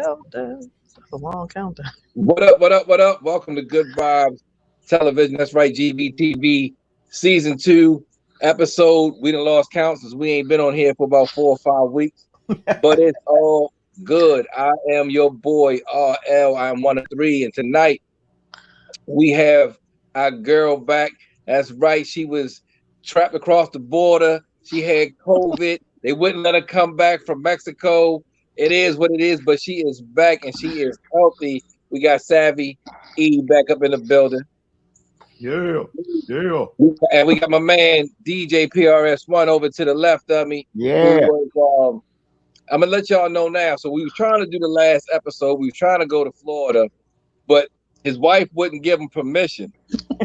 countdown. That's a long countdown. What up? What up? What up? Welcome to Good Vibes Television. That's right, GVTV Season 2 episode. We done lost count since we ain't been on here for about 4 or 5 weeks, but it's all good. I am your boy RL. I'm one of three, and tonight we have our girl back. That's right. She was trapped across the border. She had COVID. They wouldn't let her come back from Mexico. It is what it is, but she is back and she is healthy. We got Savvy E back up in the building. Yeah. And we got my man DJ PRS1 over to the left of me. Yeah. I'm gonna let y'all know now. So we was trying to do the last episode. We was trying to go to Florida, but his wife wouldn't give him permission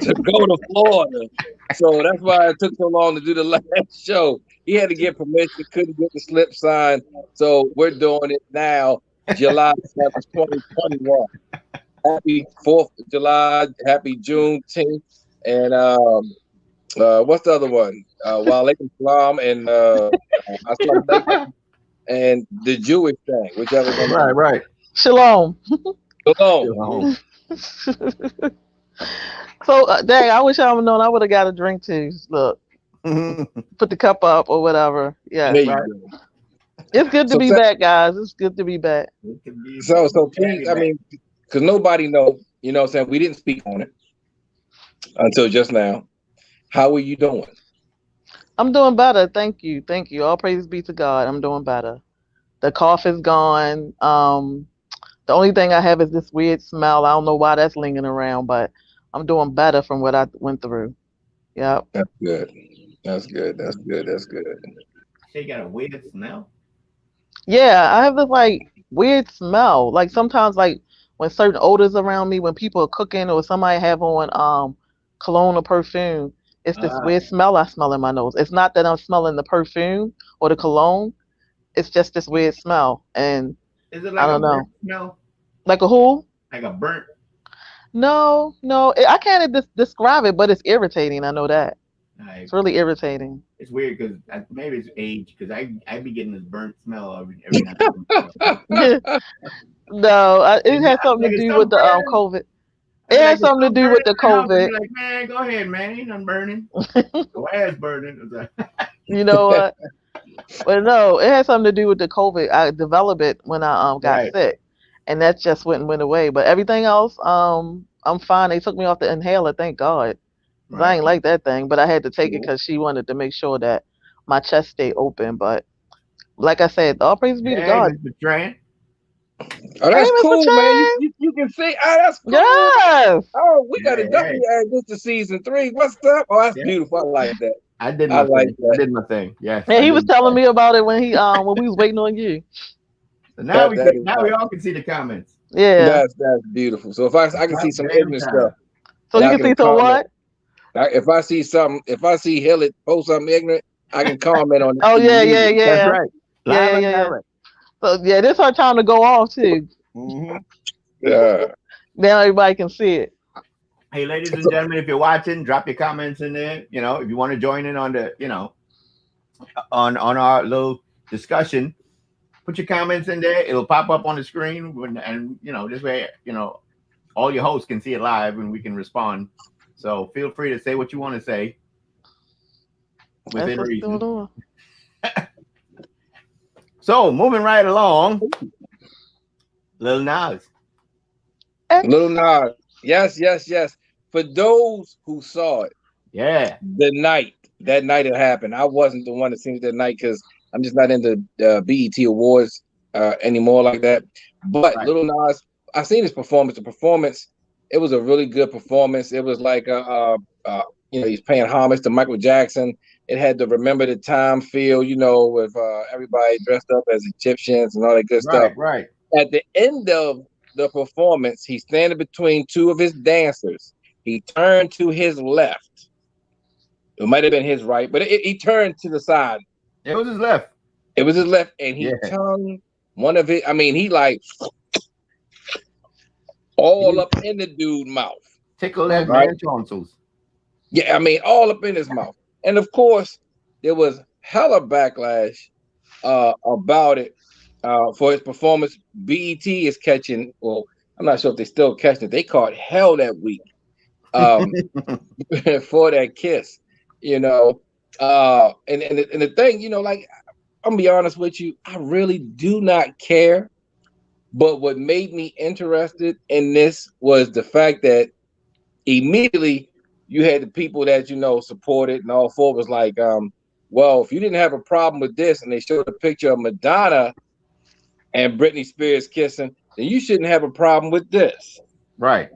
to go to Florida. So that's why it took so long to do the last show. He had to get permission, couldn't get the slip signed. So we're doing it now, July 7th, 2021. Happy 4th of July, happy Juneteenth. And what's the other one? Walaikum Salam and the Jewish thing, whichever one. Right. Shalom. Shalom. So, dang, I wish I would known I would have got a drink too. Look, put the cup up or whatever. Yeah, Right. It's good to be back, guys. It's good to be back. So please, I mean, because nobody knows, you know what I'm saying? We didn't speak on it until just now. How are you doing? I'm doing better. Thank you. All praise be to God. I'm doing better. The cough is gone. The only thing I have is this weird smell. I don't know why that's lingering around, but I'm doing better from what I went through. Yep. That's good. So you got a weird smell? Yeah, I have this like weird smell. Like sometimes like when certain odors around me, when people are cooking or somebody have on cologne or perfume, it's this weird smell I smell in my nose. It's not that I'm smelling the perfume or the cologne. It's just this weird smell. And Is it like I don't know. burnt smell? Like a who? Like a burnt? No. I can't describe it, but it's irritating. I know that. It's really irritating. It's weird because maybe it's age because I be getting this burnt smell every night. No, it has something to do with the COVID. It has something to do with the COVID. Like, man, go ahead, man. Ain't nothing burning. Go ahead, burning. You know what? But no, it has something to do with the COVID. I developed it when I got sick, and that just went away. But everything else, I'm fine. They took me off the inhaler, thank God. I ain't like that thing, but I had to take it because she wanted to make sure that my chest stayed open. But like I said, all praise be to God. Mr. Tran. Oh, that's cool, man. You can see. Oh, that's cool. Yes. Oh, we got to definitely add this to season 3. What's up? Oh, that's beautiful. I like that. I did my thing. I did my thing. Yes. And he was telling me about it when we was waiting on you. So now we all can see the comments. Yeah. That's beautiful. So if I can see some ignorant stuff. So you can see some what? If I see Hillett post something ignorant, I can comment on it. Oh yeah. That's right. Yeah. So yeah, this is our time to go off too. Mm-hmm. Yeah. Now everybody can see it. Hey, ladies and gentlemen, if you're watching, drop your comments in there. You know, if you want to join in on the, on our little discussion, put your comments in there. It'll pop up on the screen, and this way, all your hosts can see it live, and we can respond. So feel free to say what you want to say within reason. So moving right along, Lil Nas. Yes. For those who saw it, that night it happened. I wasn't the one that seen it that night because I'm just not into BET Awards anymore like that. But Lil Nas, I seen his performance. The performance, it was a really good performance. It was like he's paying homage to Michael Jackson. It had the Remember the Time feel, with everybody dressed up as Egyptians and all that good stuff. Right. At the end of the performance, he's standing between two of his dancers. He turned to his left. It might have been his right, but he turned to the side. It was his left. And he tongued one of it. I mean, he like all up in the dude's mouth. Tickle that man's tonsils. Yeah, I mean, all up in his mouth. And of course, there was hella backlash about it. for his performance. BET is catching. Well, I'm not sure if they still catching it. They caught hell that week for that kiss. You know, and the thing, you know, like I'm gonna be honest with you, I really do not care. But what made me interested in this was the fact that immediately you had the people that supported, and all four was like, well, if you didn't have a problem with this, and they showed a picture of Madonna and Britney Spears kissing, then you shouldn't have a problem with this. Right.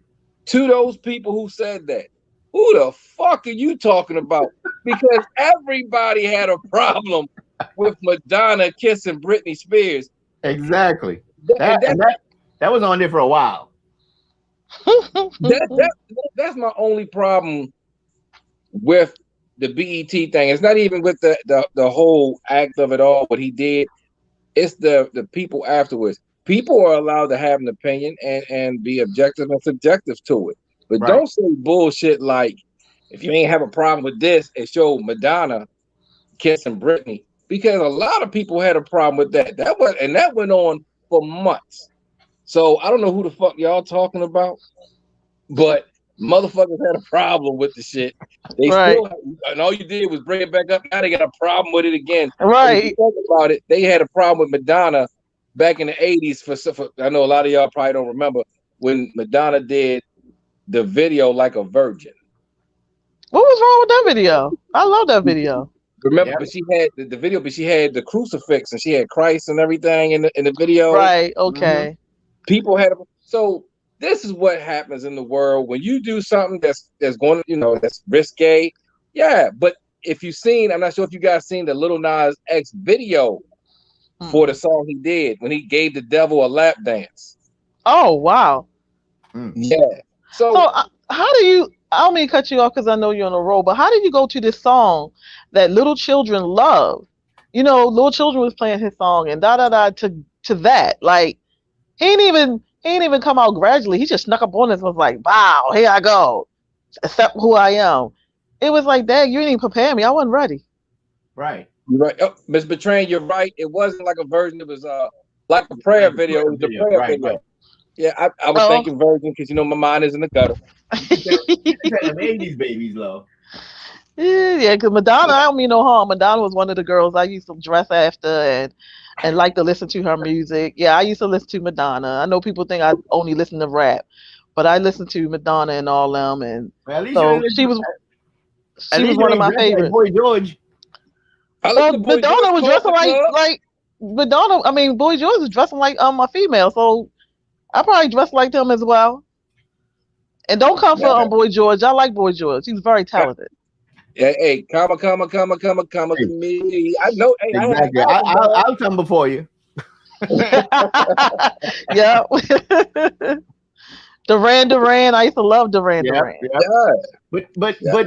To those people who said that, who the fuck are you talking about? Because everybody had a problem with Madonna kissing Britney Spears. Exactly. That was on there for a while. That's my only problem with the BET thing. It's not even with the whole act of it all, what he did. It's the people afterwards. People are allowed to have an opinion and be objective and subjective to it. But don't say bullshit like, if you ain't have a problem with this, and show Madonna kissing Britney. Because a lot of people had a problem with that. That went on for months. So I don't know who the fuck y'all talking about, but motherfuckers had a problem with the shit. They still, and all you did was bring it back up. Now they got a problem with it again. Right. If you talk about it, they had a problem with Madonna back in the 80s. For I know a lot of y'all probably don't remember when Madonna did the video Like a Virgin. What was wrong with that video? I love that video. Remember, but she had the video, but she had the crucifix and she had Christ and everything in the video. Right. Okay. Mm-hmm. People had so. This is what happens in the world when you do something that's going, that's risque. Yeah, but if you've seen, I'm not sure if you guys seen the Lil Nas X video for the song he did when he gave the devil a lap dance. Oh wow. Yeah. So how do you? I don't mean to cut you off because I know you're on a roll, but how did you go to this song that little children love? Little children was playing his song and to that. Like he ain't even come out gradually. He just snuck up on us and was like, wow, here I go. Accept who I am. It was like, dang, you didn't even prepare me. I wasn't ready. Right. You're right. Oh, Ms. Betrain, you're right. It wasn't like a version. It was like a prayer video. It was a prayer video. Right. Yeah, I was thinking virgin because my mind is in the gutter. You made these babies low. Yeah, because Madonna, I don't mean no harm. Madonna was one of the girls I used to dress after and like to listen to her music. Yeah, I used to listen to Madonna. I know people think I only listen to rap, but I listened to Madonna and all them, and so she was one of my favorites. Boy George. Madonna was dressing like Madonna. I mean, Boy George was dressing like a female, so I probably dressed like them as well. And don't come for Boy George. I like Boy George. He's very talented. Hey, comma to me. I know. Hey, exactly. I'll come before you. Yeah. Duran. I used to love Duran. Yeah. But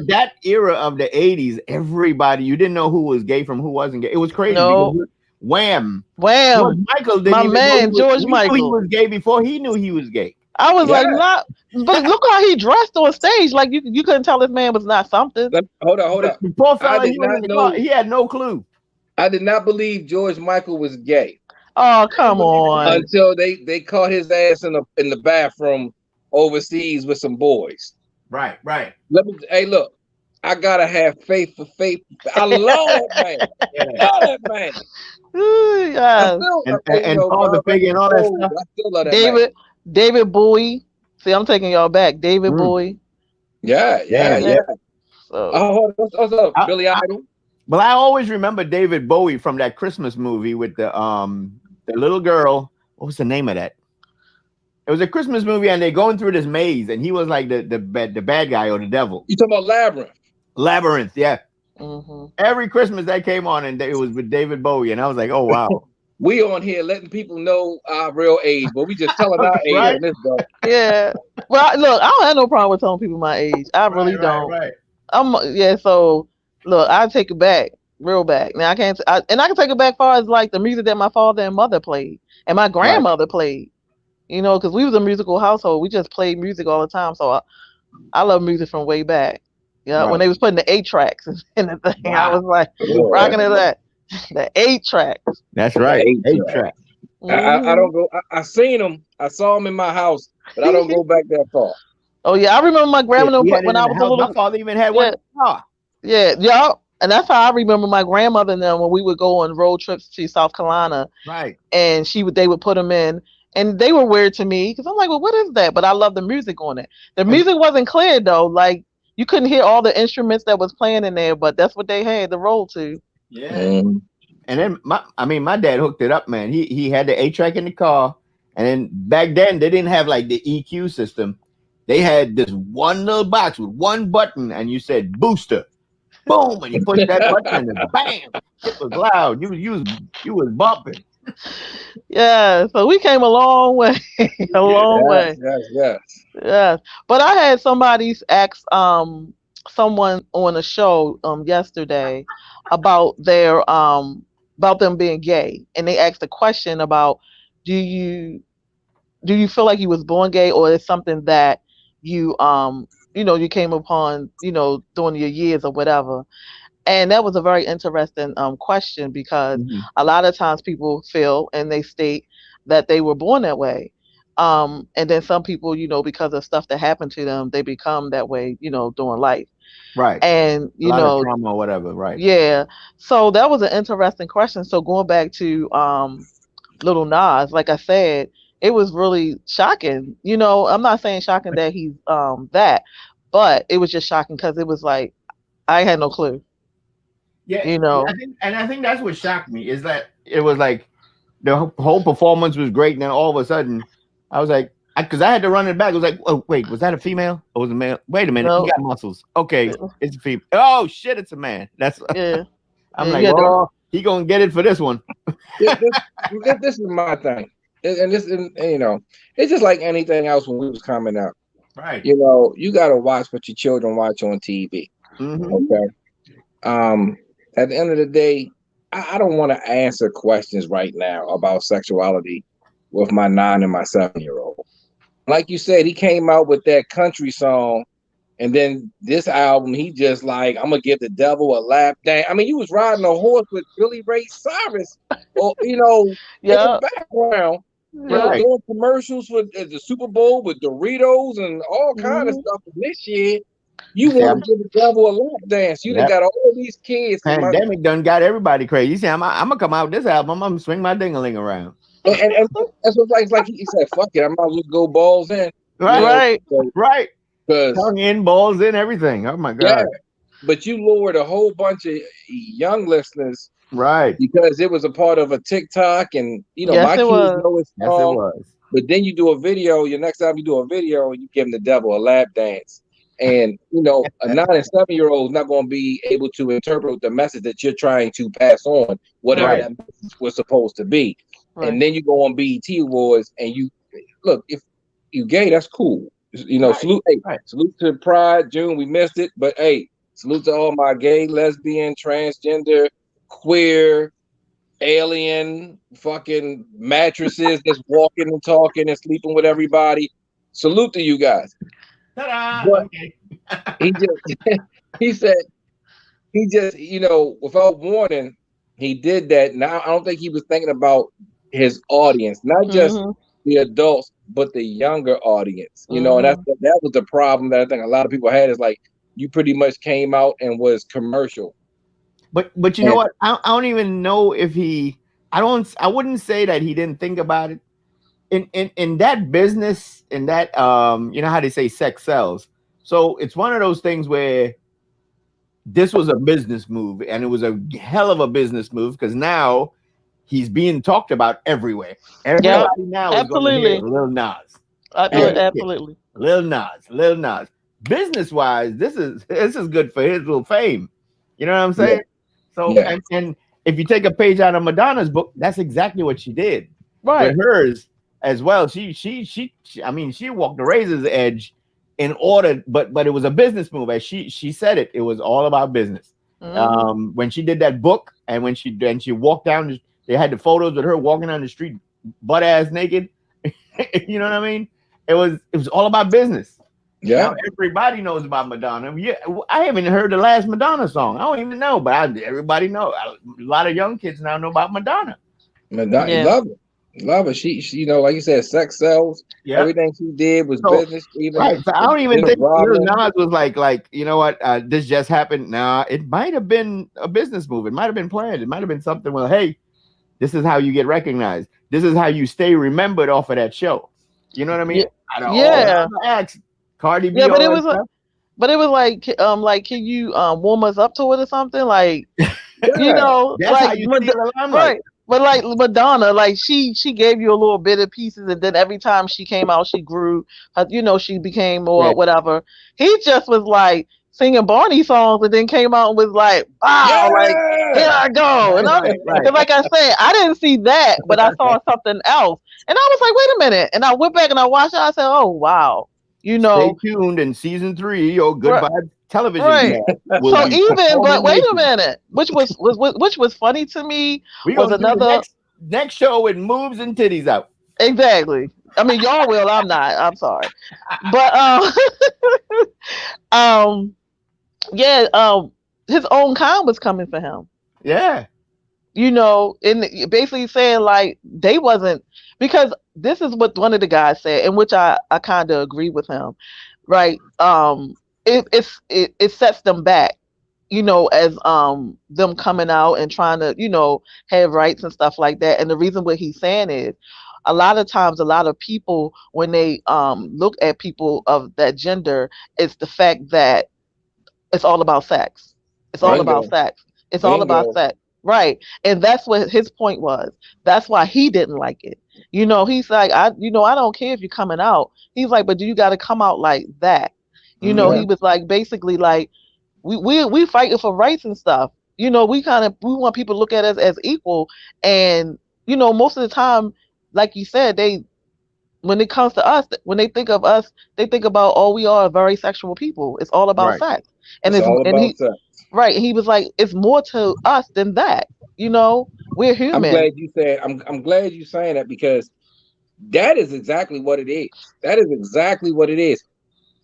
that era of the 80s, everybody, you didn't know who was gay from who wasn't gay. It was crazy. No. Wham. George Michael didn't even know George Michael. He was gay before he knew he was gay. I was like, not. But look how he dressed on stage. Like you couldn't tell this man was not something. Hold on. The poor fella, he had no clue. I did not believe George Michael was gay. Oh, come on! Until they caught his ass in the bathroom overseas with some boys. Right. Hey, look, I gotta have faith for faith. I love that man. I love that man. Yeah. And all the figure and all that stuff. I still love that man. David Bowie. See, I'm taking y'all back. David Bowie. Yeah. So, what's up, Billy Idol? Well, I always remember David Bowie from that Christmas movie with the little girl. What was the name of that? It was a Christmas movie, and they're going through this maze, and he was like the bad guy or the devil. You talking about Labyrinth? Labyrinth, yeah. Mm-hmm. Every Christmas that came on, and it was with David Bowie, and I was like, oh wow. We on here letting people know our real age, but we just telling our age on this though. Yeah. Well, look, I don't have no problem with telling people my age. I really don't. Right. So look, I take it back, real back. Now I can take it back far as like the music that my father and mother played and my grandmother played. Because we was a musical household. We just played music all the time. So I love music from way back. When they was putting the 8 tracks in the thing, I was like rocking it at the 8 tracks. That's right. 8 tracks. I don't go. I seen him. I saw him in my house, but I don't go back that far. Oh yeah, I remember my Yeah, grandmother he had it when in I the was a house. My little. father even had one Yeah, in the car. yeah. And that's how I remember my grandmother and them when we would go on road trips to South Carolina, Right. and they would put them in, and they were weird to me because I'm like, well, what is that? But I love the music on it. The music wasn't clear though, like you couldn't hear all the instruments that was playing in there, but that's what they had to roll to. Yeah. And then my dad hooked it up, man. He had the 8-track in the car, and then back then they didn't have like the EQ system. They had this one little box with one button, and you said booster, boom, and you push that button, and then bam, it was loud. You was bumping. Yeah, so we came a long way, a long way. Yes. Yeah, but I had somebody ask someone on a show yesterday about their about them being gay, and they asked a question about do you feel like you was born gay, or is something that you you came upon during your years or whatever. And that was a very interesting question because a lot of times people feel and they state that they were born that way. And then some people, because of stuff that happened to them, they become that way, during life. Right. And, A lot of trauma or whatever. Right. yeah. So that was an interesting question. So going back to Little Nas, like I said, it was really shocking. I'm not saying shocking that he's that, but it was just shocking because it was like I had no clue. Yeah, I think that's what shocked me is that it was like the whole performance was great, and then all of a sudden, I was like, because I had to run it back. I was like, oh wait, was that a female or was it a male? Wait a minute, No. he got muscles. Okay, it's a female. Oh shit, it's a man. That's yeah. I'm like, well, he gonna get it for this one. This is my thing, and it's just like anything else when we was coming up. Right. You got to watch what your children watch on TV. Okay. At the end of the day, I don't want to answer questions right now about sexuality with my 9 and my 7-year-old. Like you said, he came out with that country song, and then this album, he just like, I'm gonna give the devil a lap dance. I mean, you was riding a horse with Billy Ray Cyrus, or in the background, doing commercials for the Super Bowl with Doritos and all kind of stuff. And this year, you want to give the devil a lap dance. You done got all these kids. Pandemic done got everybody crazy. You see, I'm gonna come out with this album. I'm gonna swing my ding-a-ling around. And that's what it's like he said, fuck it, I might as well go balls in. Right. Right. Tongue in, balls in, everything. Oh my God. Yeah. But you lured a whole bunch of young listeners. Right. Because it was a part of a TikTok, and my kids know it's Yes, it was. But then you do a video, your next time you do a video, you give them the devil a lap dance. And a 9 and 7-year-old is not going to be able to interpret the message that you're trying to pass on, whatever that message was supposed to be. Right. And then you go on BET Awards and you look, if you gay, that's cool. Salute to Pride June. We missed it, but hey, salute to all my gay, lesbian, transgender, queer, alien, fucking mattresses that's walking and talking and sleeping with everybody. Salute to you guys. But he said, without warning, he did that. Now I don't think he was thinking about his audience, not just the adults, but the younger audience. And that was the problem that I think a lot of people had, is like, you pretty much came out and was commercial. But you know what? I don't even know if I wouldn't say that he didn't think about it. In that business, in that you know how they say sex sells. So it's one of those things where this was a business move, and it was a hell of a business move because now he's being talked about everywhere. Everybody now is going to hear Lil Nas. Absolutely. Lil Nas. Business wise, this is good for his little fame. You know what I'm saying? So and if you take a page out of Madonna's book, that's exactly what she did. Right. With hers as well. She walked the razor's edge in order, but it was a business move. As she said it was all about business. When she did that book, and when she walked down, they had the photos with her walking down the street butt ass naked. You know what I mean? It was all about business. Yeah, now everybody knows about Madonna. Yeah, I haven't heard the last Madonna song. I don't even know, but everybody know. A lot of young kids now know about Madonna. Madonna, love it. Love her. She, you know, like you said, sex sells. Yeah. Everything she did was So business. Even right. So I don't even think Lil Rodman. Nas was like, you know what, this just happened. Nah, it might have been a business move. It might have been planned. It might have been something. Well, hey, this is how you get recognized. This is how you stay remembered off of that show. You know what I mean? Yeah, Out of all the yeah, other acts, Cardi B, yeah. all that stuff. But it was like, can you warm us up to it or something? Like, Yeah. That's how you steal the limelight. Right. But like Madonna, like she gave you a little bit of pieces, and then every time she came out, she grew. She became more Right. whatever. He just was like singing Barney songs, and then came out and was like, "Wow, like Yeah. here I go." And I'm Right. because, like I said, I didn't see that, but I saw something else, and I was like, "Wait a minute!" And I went back and I watched it. I said, "Oh wow, you Stay know, tuned in season 3 or Good right." Vibes television Right. cast will So be even, but performing wait a naked. minute, which was funny to me We're was gonna do the another. next show with moves and titties out. Exactly. I mean, y'all will. I'm not. I'm sorry, but um, yeah, his own kind was coming for him. Yeah. And basically saying like they wasn't, because this is what one of the guys said, in which I kind of agree with him, right? It sets them back, as them coming out and trying to, have rights and stuff like that. And the reason what he's saying is, a lot of times, a lot of people, when they look at people of that gender, it's the fact that it's all about sex. It's all Right. about Bingo. sex. It's all about Bingo. sex. Right. And that's what his point was. That's why he didn't like it. He's like, I don't care if you're coming out. He's like, but you got to come out like that. Mhm. He was like, basically like, we fighting for rights and stuff. We want people to look at us as equal. And, most of the time, like you said, when it comes to us, when they think of us, they think about, oh, we are a very sexual people. It's all about Right. sex. And It's all about sex. right. He was like, it's more to us than that. We're I'm human. glad you said. I'm glad you saying that because that is exactly what it is. That is exactly what it is.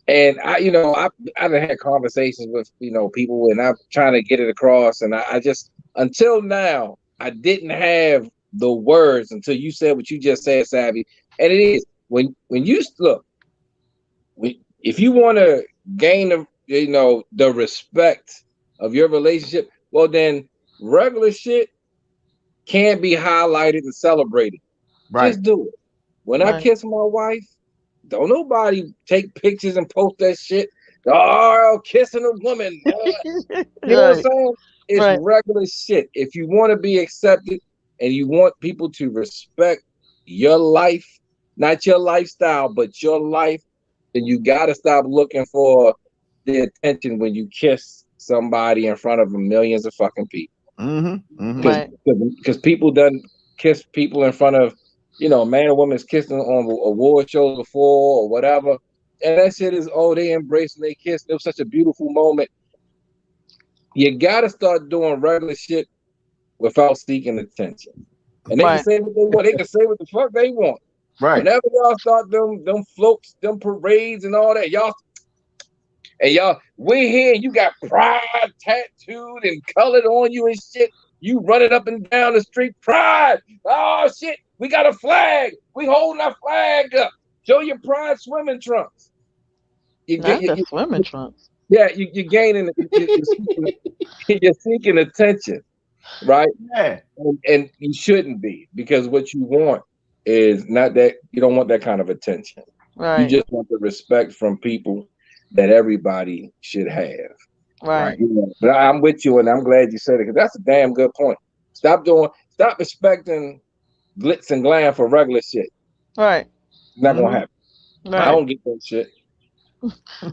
And I've had conversations with people, and I'm trying to get it across. And I just until now I didn't have the words until you said what you just said, Savvy. And it is when you look, if you want to gain the respect of your relationship, well then regular shit can be highlighted and celebrated. Right. Just do it. When I Right. kiss my wife, don't nobody take pictures and post that shit. Oh, kissing a woman. You know what I'm Right. saying? It's Right. regular shit. If you want to be accepted and you want people to respect your life, not your lifestyle, but your life, then you got to stop looking for the attention when you kiss somebody in front of millions of fucking people. Mm-hmm. Mm-hmm. Because Right. because people done kiss people in front of, a man or woman's kissing on award shows before or whatever. And that shit is, oh, they embraced and they kissed. It was such a beautiful moment. You got to start doing regular shit without seeking attention. And they can Right. say what they want. They can say what the fuck they want. Right. Whenever y'all start them floats, them parades and all that, y'all, we here, you got pride tattooed and colored on you and shit. You running up and down the street, pride. Oh shit, we got a flag. We holding our flag up. Show your pride swimming trunks. You get Not the swimming trunks. yeah, you're gaining, you're seeking attention, right? Yeah. And you shouldn't be, because what you want is not that. You don't want that kind of attention. You Right. just want the respect from people that everybody should have. Right. Right. But I'm with you, and I'm glad you said it, because that's a damn good point. Stop respecting glitz and glam for regular shit. Right. It's not gonna Mm-hmm. happen. I Right. don't get that shit.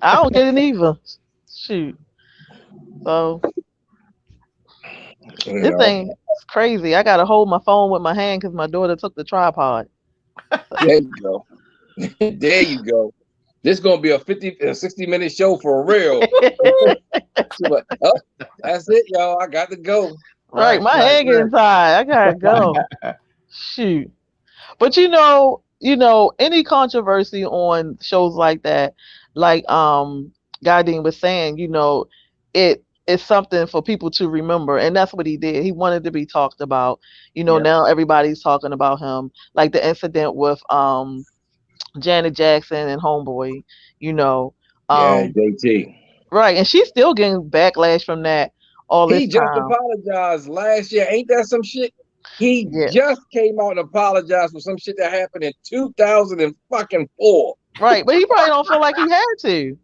I don't get it either. Shoot. So You this know. thing is crazy. I gotta hold my phone with my hand because my daughter took the tripod. There you go. There you go. This gonna be a 60-minute show for real. But, that's it, y'all. I got to go. Right, Right. my Right. head getting tired. I gotta go. Shoot. But any controversy on shows like that, like Godin was saying, it it's something for people to remember, and that's what he did. He wanted to be talked about. Yeah. Now everybody's talking about him, like the incident with Janet Jackson and Homeboy. You know, Yeah, um, JT. right, and she's still getting backlash from that all this He just time. apologized last year. Ain't that some shit? He Yeah, just came out and apologized for some shit that happened in 2004. right, but he probably don't feel like he had to.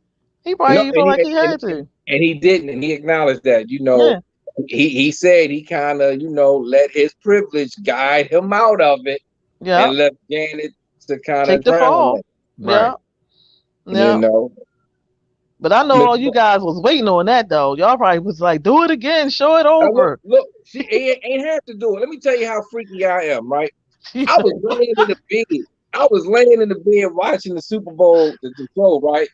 He No, probably feel like he had to. and he didn't, and he acknowledged that. Yeah, He said he kind of let his privilege guide him out of it, yeah, and left Janet to kind take of the drown fall. it. Right. Yeah, You yeah. know, But I know Miss- all you guys was waiting on that though. Y'all probably was like, do it again, show it look, over. look, she ain't have to do it. Let me tell you how freaky I am, right? I was laying in the bed. I was laying in the bed watching the Super Bowl, the show, right?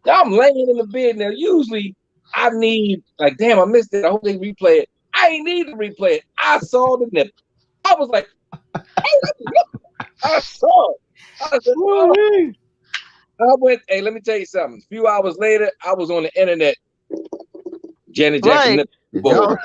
Now I'm laying in the bed. Now, usually I need, like, damn, I missed it. I hope they replay it. I ain't need to replay it. I saw the nipple. I was like, I saw it. I said, oh. I went, hey, let me tell you something. A few hours later, I was on the internet. Janet Jackson Right. nipple.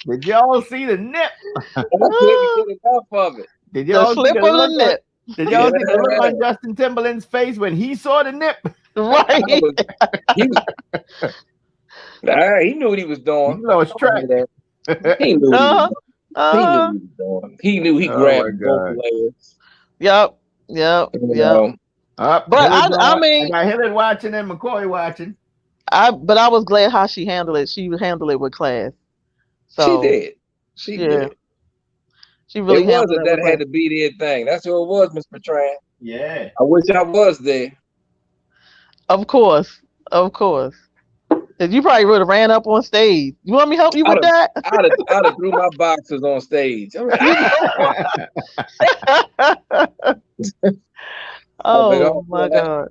Did y'all see the nip? I couldn't get enough of it. Did The y'all see slip the of the look on, nip. Did y'all see the look Yeah. on Justin Timberlake's face when he saw the nip? Right. He knew what he was doing. He lost track. He knew what he was doing. He knew what he was doing. He knew he grabbed both layers. Yep. You But know. I mean, I got Hillary watching and McCoy watching. but I was glad how she handled it. She handled it with class. So She did. She did. She really it handled wasn't it with that class. had to be their thing. That's who it was, Miss Bertrand. Yeah. I wish I was there. Of course. Cause you probably would have ran up on stage. You want me to help you with that? I'd have threw my boxes on stage. Oh my God.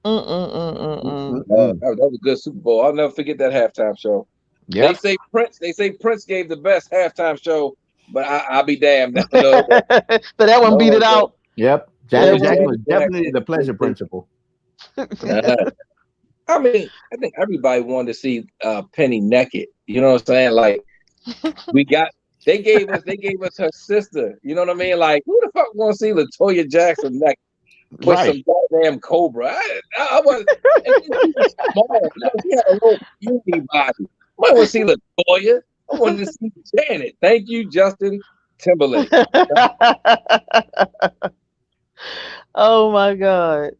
That was a good Super Bowl. I'll never forget that halftime show. Yep. They say Prince gave the best halftime show, but I'll be damned. No, so that one beat it out. Yep. Janet Jackson was definitely the pleasure principle. I mean, I think everybody wanted to see Penny naked. You know what I'm saying? Like they gave us her sister. You know what I mean? Like, who the fuck want to see LaToya Jackson naked with some goddamn cobra? I was small. She had a little beauty body. I want to see LaToya. I wanted to see Janet. Thank you, Justin Timberlake. Oh my God.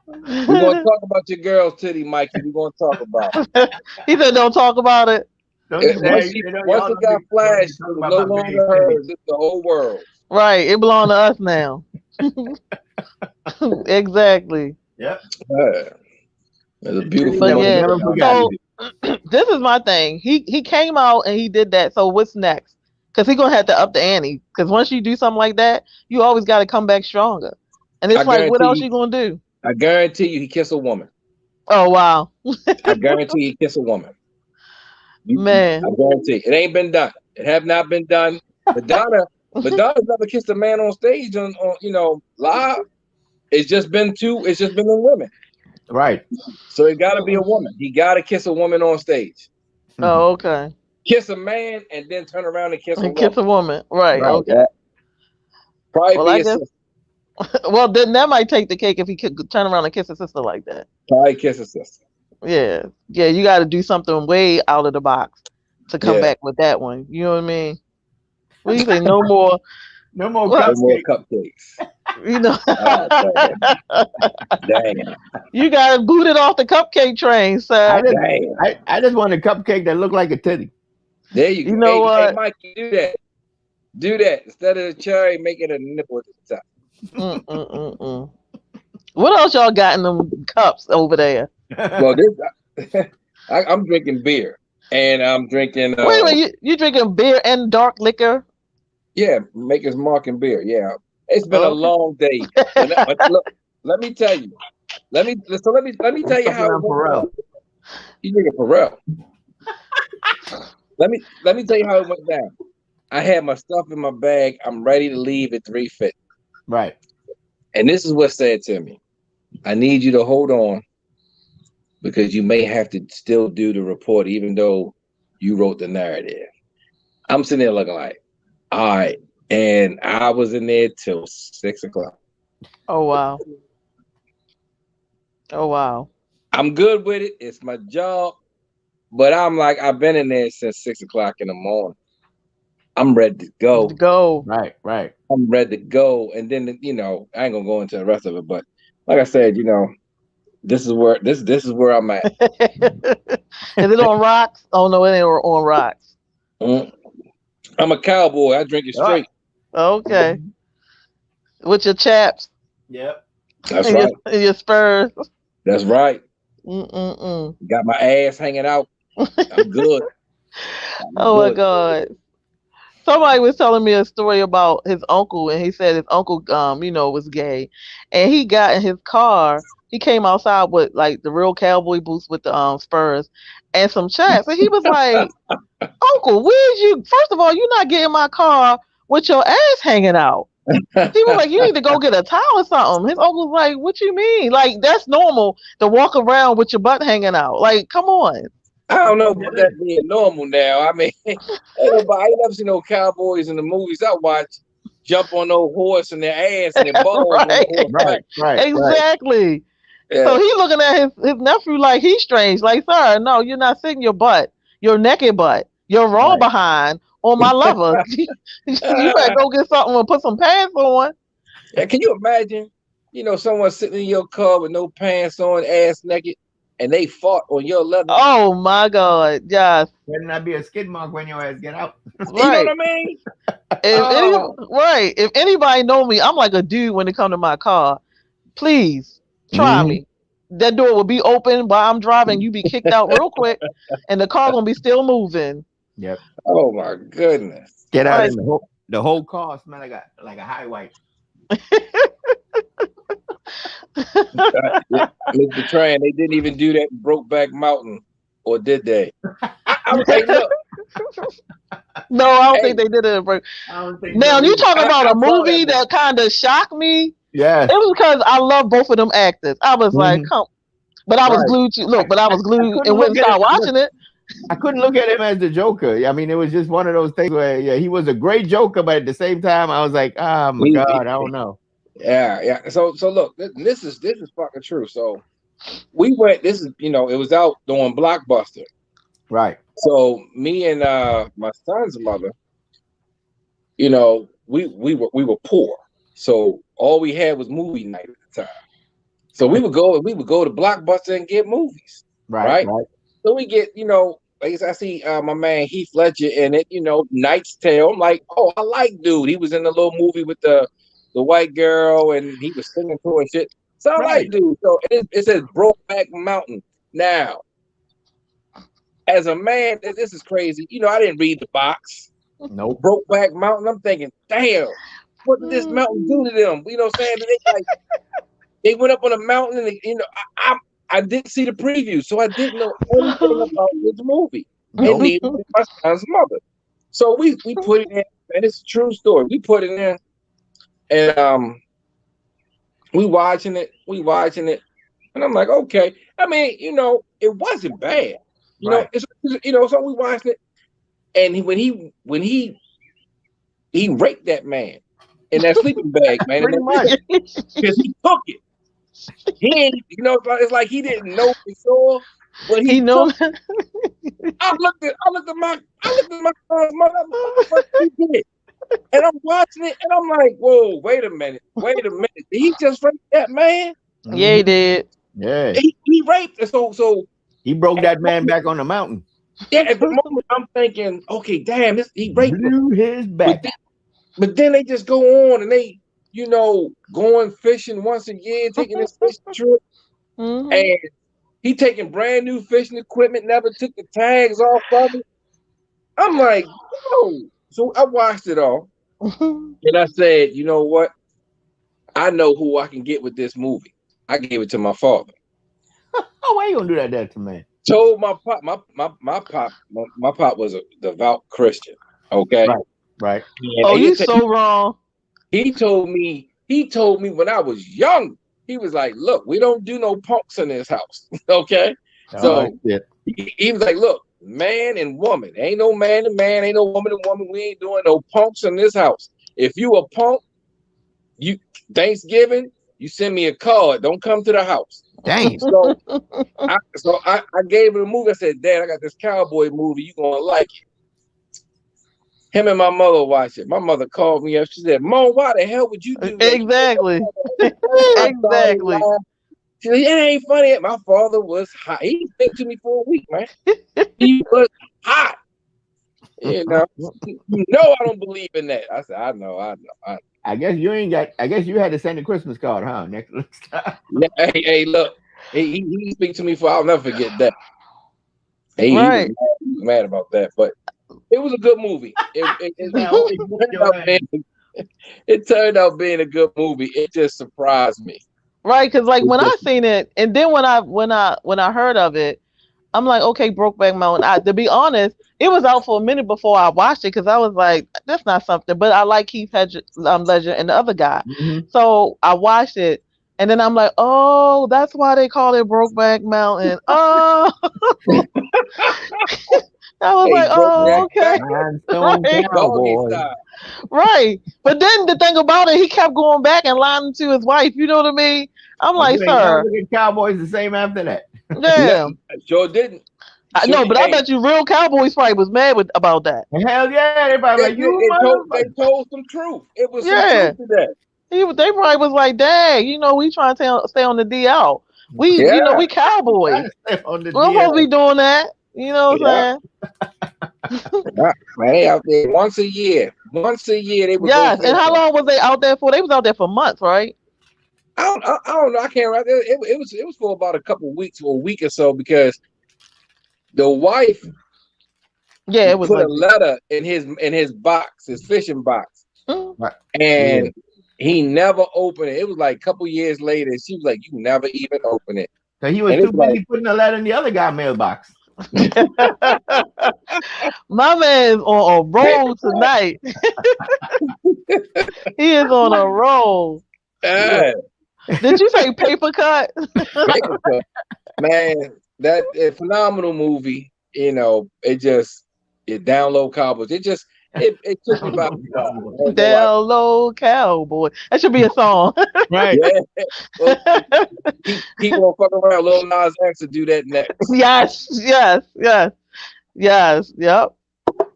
We're going to talk about your girl's titty, Mikey. We're going to talk about it. He said, don't talk about it. Once it got flashed, it was no longer hers. It's the whole world. Right. It belonged to us now. Exactly. Yep. It's a beautiful. But yeah, so this is my thing. He came out and he did that. So what's next? Because he's gonna have to up the ante. Because once you do something like that, you always got to come back stronger. And it's like, what else you gonna do? I guarantee you, he kissed a woman. Oh wow! I guarantee he kissed a woman. Man, I guarantee it ain't been done. It have not been done. Madonna's never kissed a man on stage on live. It's just been the women. Right. So it got to be a woman. He got to kiss a woman on stage. Oh, okay. Kiss a man and then turn around and kiss a woman. Kiss a woman, right? Okay. Probably be a sister. Well, then that might take the cake if he could turn around and kiss a sister like that. Probably kiss a sister. Yeah. You got to do something way out of the box to come back with that one. You know what I mean? What do you think? No more cupcakes. You know. Damn. You got to boot it off the cupcake train, sir. I just want a cupcake that looked like a titty. There you go. You know what? Hey, Mike, do that. Do that. Instead of the cherry, make it a nipple at the top. What else y'all got in them cups over there? Well, I'm drinking beer, and I'm drinking. Wait, you drinking beer and dark liquor? Yeah, Maker's Mark and beer. Yeah, it's been a long day. Look, let me tell you. Let me tell you how it went down. You drinking Pharrell? Let me tell you how it went down. I had my stuff in my bag. I'm ready to leave at 3:50. Right. And this is what said to me. I need you to hold on because you may have to still do the report, even though you wrote the narrative. I'm sitting there looking like, all right. And I was in there till 6 o'clock. Oh wow. Oh wow. I'm good with it. It's my job. But I'm like, I've been in there since 6 o'clock in the morning. I'm ready to go. Go. Right. I'm ready to go. And then, you know, I ain't gonna go into the rest of it, but like I said, you know, this is where I'm at. Is it on rocks? Oh no, it ain't on rocks. I'm a cowboy. I drink it straight. Okay. With your chaps. Yep. That's right. And your spurs. That's right. Mm-mm-mm. Got my ass hanging out. I'm good. Oh my God. Somebody was telling me a story about his uncle, and he said his uncle, you know, was gay, and he got in his car. He came outside with like the real cowboy boots with the spurs and some chaps, and he was like, "Uncle, where'd you? First of all, you're not getting my car with your ass hanging out." He was like, "You need to go get a towel or something." His uncle's like, "What you mean? Like that's normal to walk around with your butt hanging out? Like, come on." I don't know about that being normal now. I mean, ain't never seen no cowboys in the movies I watch jump on no horse and their ass and their balls on the horse. Right. Exactly. Yeah. So he looking at his nephew like he's strange. Like, sir, no, you're not sitting your butt, your naked butt, your raw behind on my lover. You better go get something and put some pants on. Yeah, can you imagine, you know, someone sitting in your car with no pants on, ass naked, and they fought on your leather? Oh my God, yes. Better not be a skid mark when your ass get out. You know what I mean? If anybody know me, I'm like a dude when it come to my car. Please try me. That door will be open while I'm driving. You be kicked out real quick, and the car gonna be still moving. Yep. Oh my goodness. Get out in the whole car smell like a high white. Mr. Tran, they didn't even do that in Brokeback Mountain, or did they? I was like, look. No, I don't think they did it. Now you talking about a movie that kind of shocked me. Yeah, it was because I love both of them actors. I was like, come, but I was glued to but I was glued and wouldn't start watching it. I couldn't look at him as the Joker. I mean, it was just one of those things where he was a great Joker, but at the same time, I was like, oh my God, I don't know. Yeah. So look, this is fucking true. So we went. This is, you know, it was out doing Blockbuster. Right. So me and my son's mother, you know, we were poor. So all we had was movie night at the time. So we would go to Blockbuster and get movies. Right. So we get, you know, like I see my man Heath Ledger in it, you know, Knight's Tale. I'm like, oh, I like dude. He was in the little movie with the white girl and he was singing to her and shit. So I like dude. So it says Brokeback Mountain. Now, as a man, this is crazy. You know, I didn't read the box. Nope. Brokeback Mountain. I'm thinking, damn, what did this mountain do to them? You know what I'm saying? They went up on a mountain and you know, I didn't see the preview, so I didn't know anything about this movie. And neither did my son's mother. So we put it in, and it's a true story. We put it in, and we watching it, and I'm like, okay. I mean, you know, it wasn't bad. You know, it's, you know, so we watched it, and when he raped that man in that sleeping bag, man, pretty much, because he took it. He ain't, you know, it's like he didn't know for sure, but he know. I looked at my son's mother. What he did, and I'm watching it, and I'm like, whoa, wait a minute, did he just rape that man? Yeah, he did. Yeah, he raped, so he broke that man back on the mountain. Yeah, at the moment I'm thinking, okay, damn, he raped his back. But then they just go on and they, you know, going fishing once a year, taking this fishing trip, and he taking brand new fishing equipment, never took the tags off of it. I'm like, whoa. So I watched it all, and I said, you know what? I know who I can get with this movie. I gave it to my father. Oh, why you gonna do that to me? Told my pop, my pop was a devout Christian. Okay, right. Oh, you're so wrong. He told me when I was young, he was like, look, we don't do no punks in this house. Okay. So he was like, look, man and woman. Ain't no man and man, ain't no woman and woman. We ain't doing no punks in this house. If you a punk, you Thanksgiving, you send me a card. Don't come to the house. Dang. So I gave him a movie. I said, Dad, I got this cowboy movie. You gonna like it. Him and my mother watched it. My mother called me up. She said, Mom, why the hell would you do that? Exactly. Exactly. She said, it ain't funny. My father was hot. He been to me for a week, man. He was hot. You know, I don't believe in that. I said, I know. I guess you ain't got. I guess you had to send a Christmas card, huh? Next time. Yeah, hey, look, he speak to me for. I'll never forget that. He was mad about that, but it was a good movie. It turned out being a good movie. It just surprised me. Right, because like when I seen it, and then when I heard of it, I'm like, okay, Brokeback Mountain. To be honest, it was out for a minute before I watched it because I was like, that's not something. But I like Keith Ledger and the other guy, so I watched it, and then I'm like, oh, that's why they call it Brokeback Mountain. Oh, I was like, oh, okay, right. But then the thing about it, he kept going back and lying to his wife. You know what I mean? I'm like, sir, Cowboys the same after that. Yeah, sure didn't. I know, but I bet you real Cowboys probably was mad about that. Hell yeah, they probably like they told some truth. It was some truth to that. They probably was like, dang, we trying to stay on the DL. We we Cowboys. We don't supposed to be doing that. You know what I'm saying? Man, they out there once a year. Once a year they would. Yes, and how long was they out there for? They was out there for months, right? I don't know. I can't remember. It was for about a couple of weeks or a week or so because the wife it was put a letter in his box, his fishing box. And he never opened it. It was like a couple years later. She was like, you never even open it. So he was too busy putting a letter in the other guy's mailbox. My man's on a roll tonight. He is on a roll. Did you say paper cut? Paper cut. Man, that a phenomenal movie. It download Cowboys. It took me about Down Low Cowboy. That should be a song. Right. Yeah. Well, he won't fuck around. Lil Nas X to do that next. Yes. Yep.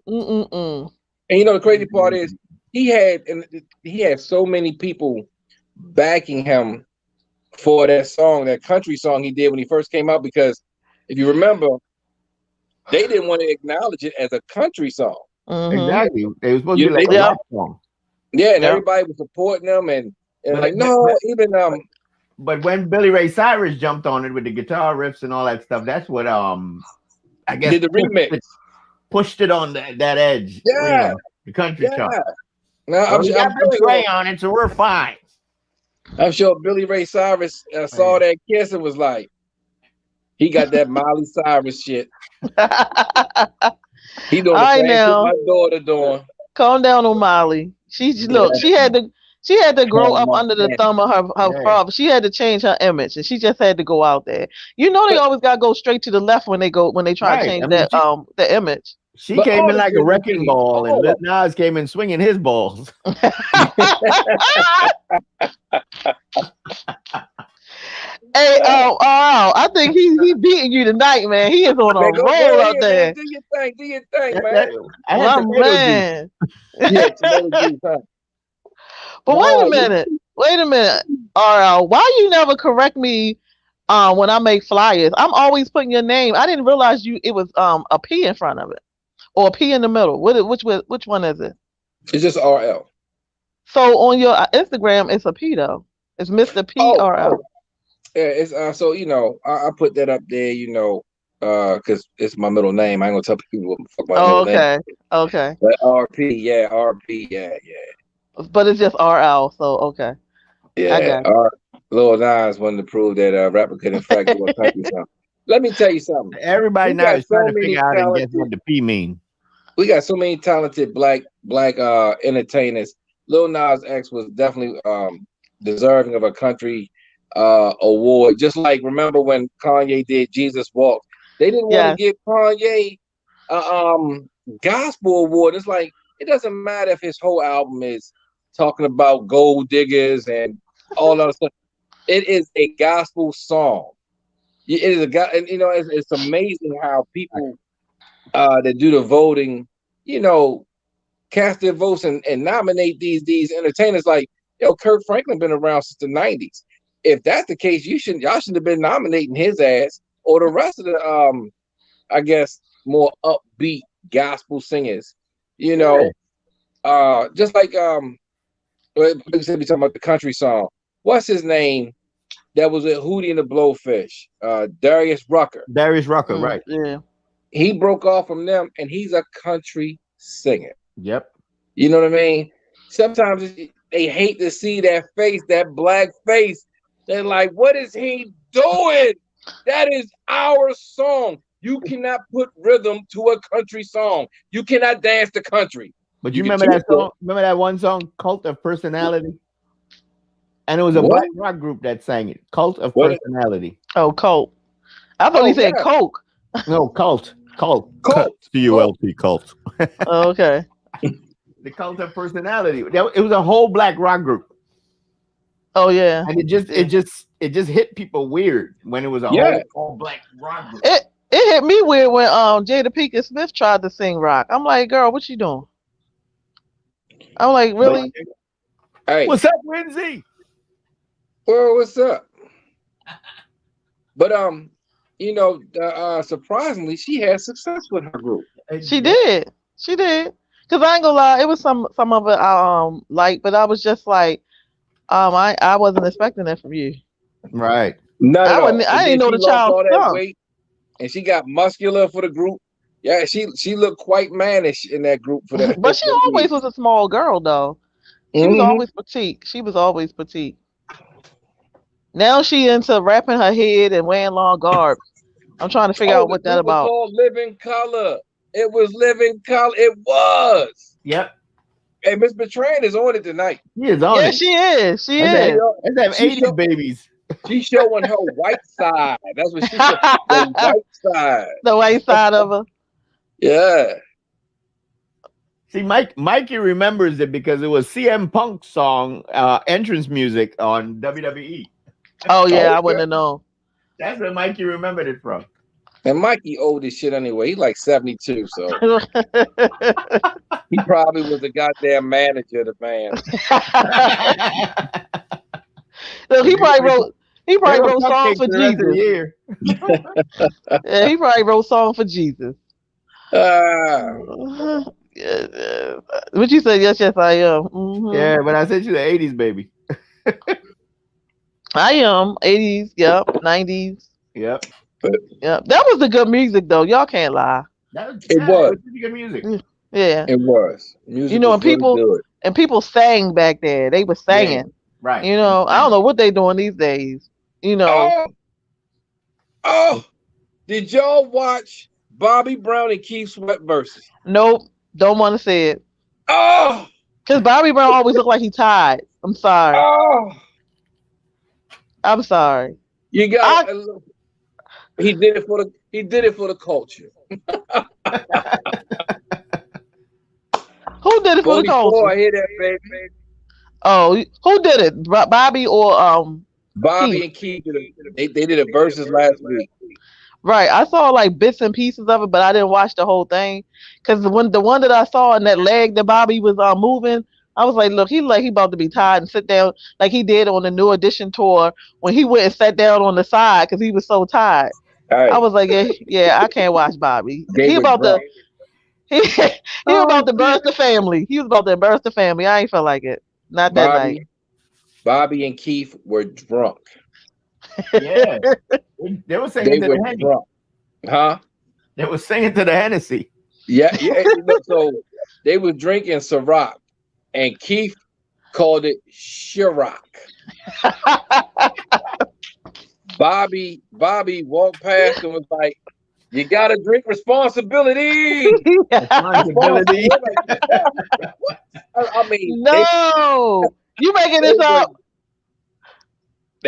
And the crazy part is he had so many people backing him for that song, that country song he did when he first came out, because if you remember, they didn't want to acknowledge it as a country song. Exactly. They were supposed to be like a rock song. Yeah, and everybody was supporting them and like, no, even but when Billy Ray Cyrus jumped on it with the guitar riffs and all that stuff, that's what I guess did the remix. Pushed it on that edge. Yeah. The country song. No, I'm sure Ray on it, so we're fine. I'm sure Billy Ray Cyrus saw that kiss and was like, he got that Miley Cyrus shit. He doing the same thing my daughter doing. Calm down on Miley. She had to grow up under the thumb of her father. She had to change her image, and she just had to go out there. They always gotta go straight to the left when they try to change the image. She came in like a wrecking ball, and Lil Nas came in swinging his balls. Hey, I think he's beating you tonight, man. He is on a roll out there. Do your thing, man. Man. But wait a minute. RL, why you never correct me when I make flyers? I'm always putting your name. I didn't realize it was a P in front of it. Or a P in the middle. Which one is it? It's just RL. So on your Instagram, it's a P though. It's Mr. P RL. Yeah, it's so I put that up there, because it's my middle name. I ain't gonna tell people what the fuck my middle name. Okay. But RP, yeah. But it's just RL, so okay. Yeah, Lil Nas wanted to prove that rapper couldn't frack a country song. Let me tell you something. Everybody now is trying to figure out and guess what the P mean. We got so many talented black entertainers. Lil Nas X was definitely deserving of a country award. Just like remember when Kanye did Jesus Walks, they didn't want to give Kanye gospel award. It's like it doesn't matter if his whole album is talking about gold diggers and all that stuff. It is a gospel song. It is and it's amazing how people that do the voting, cast their votes and nominate these entertainers. Like, Kirk Franklin been around since the 90s. If that's the case, y'all shouldn't have been nominating his ass or the rest of the I guess more upbeat gospel singers. Just like we said, we talking about the country song. What's his name? That was a Hootie and the Blowfish. Darius Rucker. Right? Yeah. He broke off from them, and he's a country singer. Yep. You know what I mean? Sometimes they hate to see that face, that black face. They're like, "What is he doing? That is our song. You cannot put rhythm to a country song. You cannot dance the country." But you remember that song? Remember that one song, "Cult of Personality"? And it was a black rock group that sang it. "Cult of Personality." Oh, Cult. I thought he said Coke. No, Cult. Cult. C-U-L-T. Cult. Oh, okay. The Cult of Personality. It was a whole black rock group. Oh yeah. And it just hit people weird when it was a whole black rock group. It hit me weird when Jada Pinkett Smith tried to sing rock. I'm like, girl, what you doing? I'm like, really? Hey, what's up, Lindsay? Well, what's up? But surprisingly, she had success with her group. She did. Cause I ain't gonna lie, it was some of it I like, but I was just like, I wasn't expecting that from you. Right. I didn't know the child sung. And she got muscular for the group. Yeah, she looked quite mannish in that group for that. But she always was a small girl though. She was always petite. Now she into wrapping her head and wearing long garb. I'm trying to figure out what that about. Called Living Color. It was Living Color. It was. Yep. Hey, Miss Bertrand is on it tonight. She is on it. Yeah, she is. She is. That's 80s babies. She's showing her white side. That's what she said. The white side. The white side of her. Yeah. See, Mikey remembers it because it was CM Punk's song entrance music on WWE. Oh yeah, I wouldn't have known. That's where Mikey remembered it from. And Mikey old as shit anyway. He's like 72, so he probably was the goddamn manager of the band. Look, he probably wrote songs for Jesus. Yeah, he probably wrote songs for Jesus. What you say? Yes, I am. Mm-hmm. Yeah, but I said she's an 80s baby. I am 80s. Yep. 90s. Yep. Yep. That was the good music though. Y'all can't lie. It was pretty good music. Yeah. It was. Music and people sang back there. They were singing. Yeah. Right. I don't know what they doing these days. Oh, did y'all watch Bobby Brown and Keith Sweat versus? Nope. Don't want to say it. Oh, because Bobby Brown always look like he tired. I'm sorry. Oh, I'm sorry. You got. He did it for the culture. Who did it for the culture? I hear that, baby. Oh, who did it? Bobby or Bobby and Keith. They did a versus last week. Right, I saw like bits and pieces of it, but I didn't watch the whole thing because the one that I saw in that leg that Bobby was moving, I was like, look, he about to be tired and sit down like he did on the New Edition tour when he went and sat down on the side because he was so tired. Right. I was like, yeah, I can't watch Bobby. He about to birth the family. He was about to birth the family. I ain't feel like it. Not that night. Bobby and Keith were drunk. Yeah, they were singing to the Hennessy. Huh? They were singing to the Hennessy. Yeah. So they were drinking Ciroc, and Keith called it Ciroc. Bobby walked past and was like, "You gotta drink responsibility." Responsibility. I mean, no, you making this up.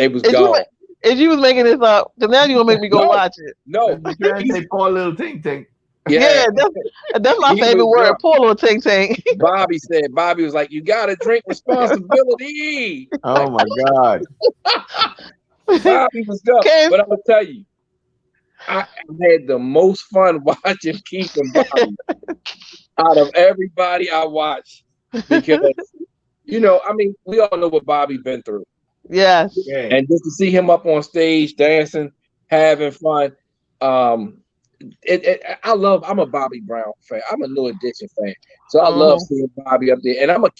They was gone. If you was making this up, then now you're gonna make me go watch it. No, they poor little ting ting. Yeah, that's my favorite word. Poor little ting ting. Bobby was like, you gotta drink responsibility. Oh my God. Bobby was dumb. But I'm gonna tell you, I had the most fun watching Keith and Bobby out of everybody I watched, because I mean, we all know what Bobby been through. Yes. And just to see him up on stage dancing, having fun. I'm a Bobby Brown fan. I'm a New Edition fan. So I love seeing Bobby up there. And I'm a